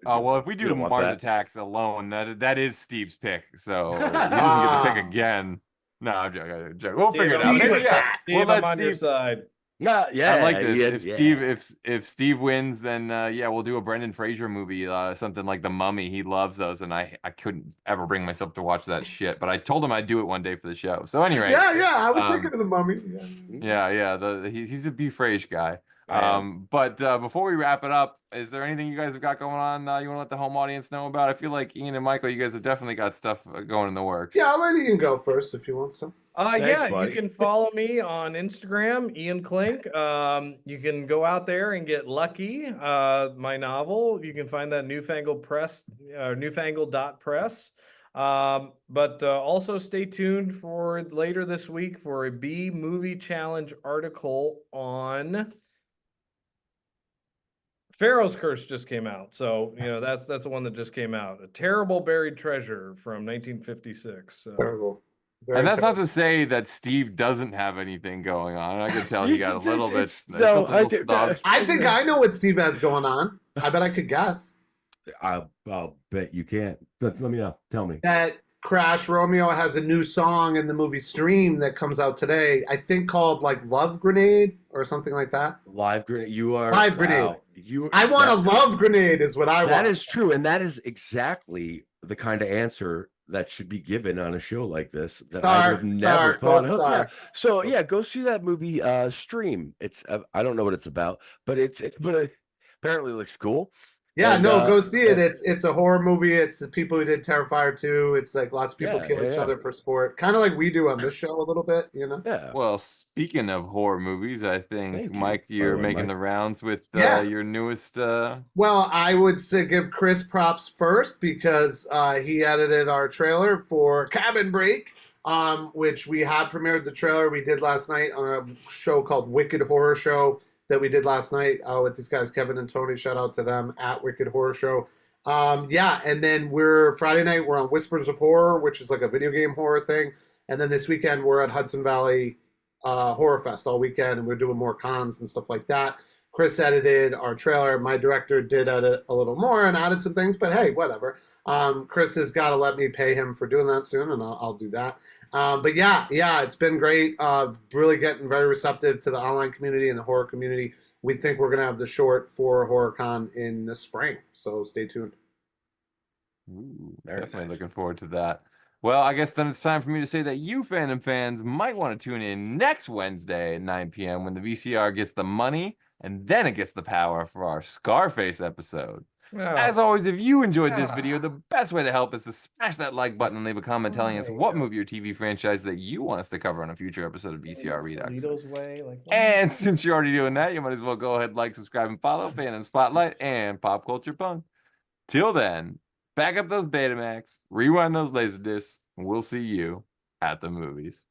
Speaker 3: Oh well, if we do
Speaker 6: You don't want
Speaker 3: Mars
Speaker 6: that.
Speaker 3: Attacks alone, that is Steve's pick, so he doesn't get to pick again. No, I'm joking. We'll figure it out.
Speaker 11: Steve
Speaker 3: Maybe,
Speaker 11: Attacks.
Speaker 3: We'll
Speaker 2: Steve,
Speaker 3: let
Speaker 2: I'm on your
Speaker 3: Steve.
Speaker 2: side.
Speaker 6: Yeah,
Speaker 3: I like this.
Speaker 6: yeah.
Speaker 3: If Steve wins, then we'll do a Brendan Fraser movie, something like The Mummy. He loves those, and I couldn't ever bring myself to watch that shit. But I told him I'd do it one day for the show. So anyway,
Speaker 11: Yeah, I was thinking of the Mummy. Yeah.
Speaker 3: He's a B. Frage guy. But before we wrap it up, is there anything you guys have got going on you want to let the home audience know about? I feel like Ian and Michael, you guys have definitely got stuff going in the works.
Speaker 11: Yeah, I'll let Ian go first if you want some.
Speaker 2: Yeah,
Speaker 6: buddy.
Speaker 2: you can follow me on Instagram, Ian Klink. You can go out there and get Lucky, my novel. You can find that newfangled.press. But also stay tuned for later this week for a B Movie Challenge article on Pharaoh's Curse just came out. So, that's the one that just came out. A Terrible Buried Treasure from 1956. So.
Speaker 11: Terrible.
Speaker 3: And that's not to say that Steve doesn't have anything going on. I could tell he got a little bit.
Speaker 11: I think I know what Steve has going on. I bet I could guess.
Speaker 6: I'll bet you can't. Let me know. Tell me.
Speaker 11: That Crash Romeo has a new song in the movie Stream that comes out today. I think called like Love Grenade or something like that.
Speaker 6: Live grenade. You are
Speaker 11: Live Grenade.
Speaker 6: wow.
Speaker 11: I want a love grenade is what I want.
Speaker 6: That is true, and that is exactly the kind of answer that should be given on a show like this that I would have never thought of. Yeah. So yeah, go see that movie Stream. It's I don't know what it's about, but apparently it looks cool.
Speaker 11: Yeah,
Speaker 6: And,
Speaker 11: no, go see it. It's a horror movie. It's the people who did Terrifier 2. It's like lots of people kill each other for sport. Kind of like we do on this show a little bit,
Speaker 6: Yeah.
Speaker 3: Well, speaking of horror movies, I think, Mike, you're making the rounds with your newest...
Speaker 11: Well, I would say give Chris props first because he edited our trailer for Cabin Break, which we had premiered the trailer we did last night on a show called Wicked Horror Show that we did last night with these guys, Kevin and Tony. Shout out to them at Wicked Horror Show. And then Friday night, we're on Whispers of Horror, which is like a video game horror thing. And then this weekend, we're at Hudson Valley Horror Fest all weekend, and we're doing more cons and stuff like that. Chris edited our trailer. My director did edit a little more and added some things, but hey, whatever. Chris has got to let me pay him for doing that soon, and I'll do that. But yeah, it's been great. Really getting very receptive to the online community and the horror community. We think we're going to have the short for HorrorCon in the spring, so stay tuned.
Speaker 3: Ooh, definitely looking forward to that. Well, I guess then it's time for me to say that you Fandom fans might want to tune in next Wednesday at 9 p.m. when the VCR gets the money and then it gets the power for our Scarface episode. As always, if you enjoyed this video, the best way to help is to smash that like button and leave a comment telling us what movie or TV franchise that you want us to cover on a future episode of VCR Redux. And since you're already doing that, you might as well go ahead, like, subscribe, and follow Fandom Spotlight and Pop Culture Punk. Till then, back up those Betamax, rewind those Laserdiscs, and we'll see you at the movies.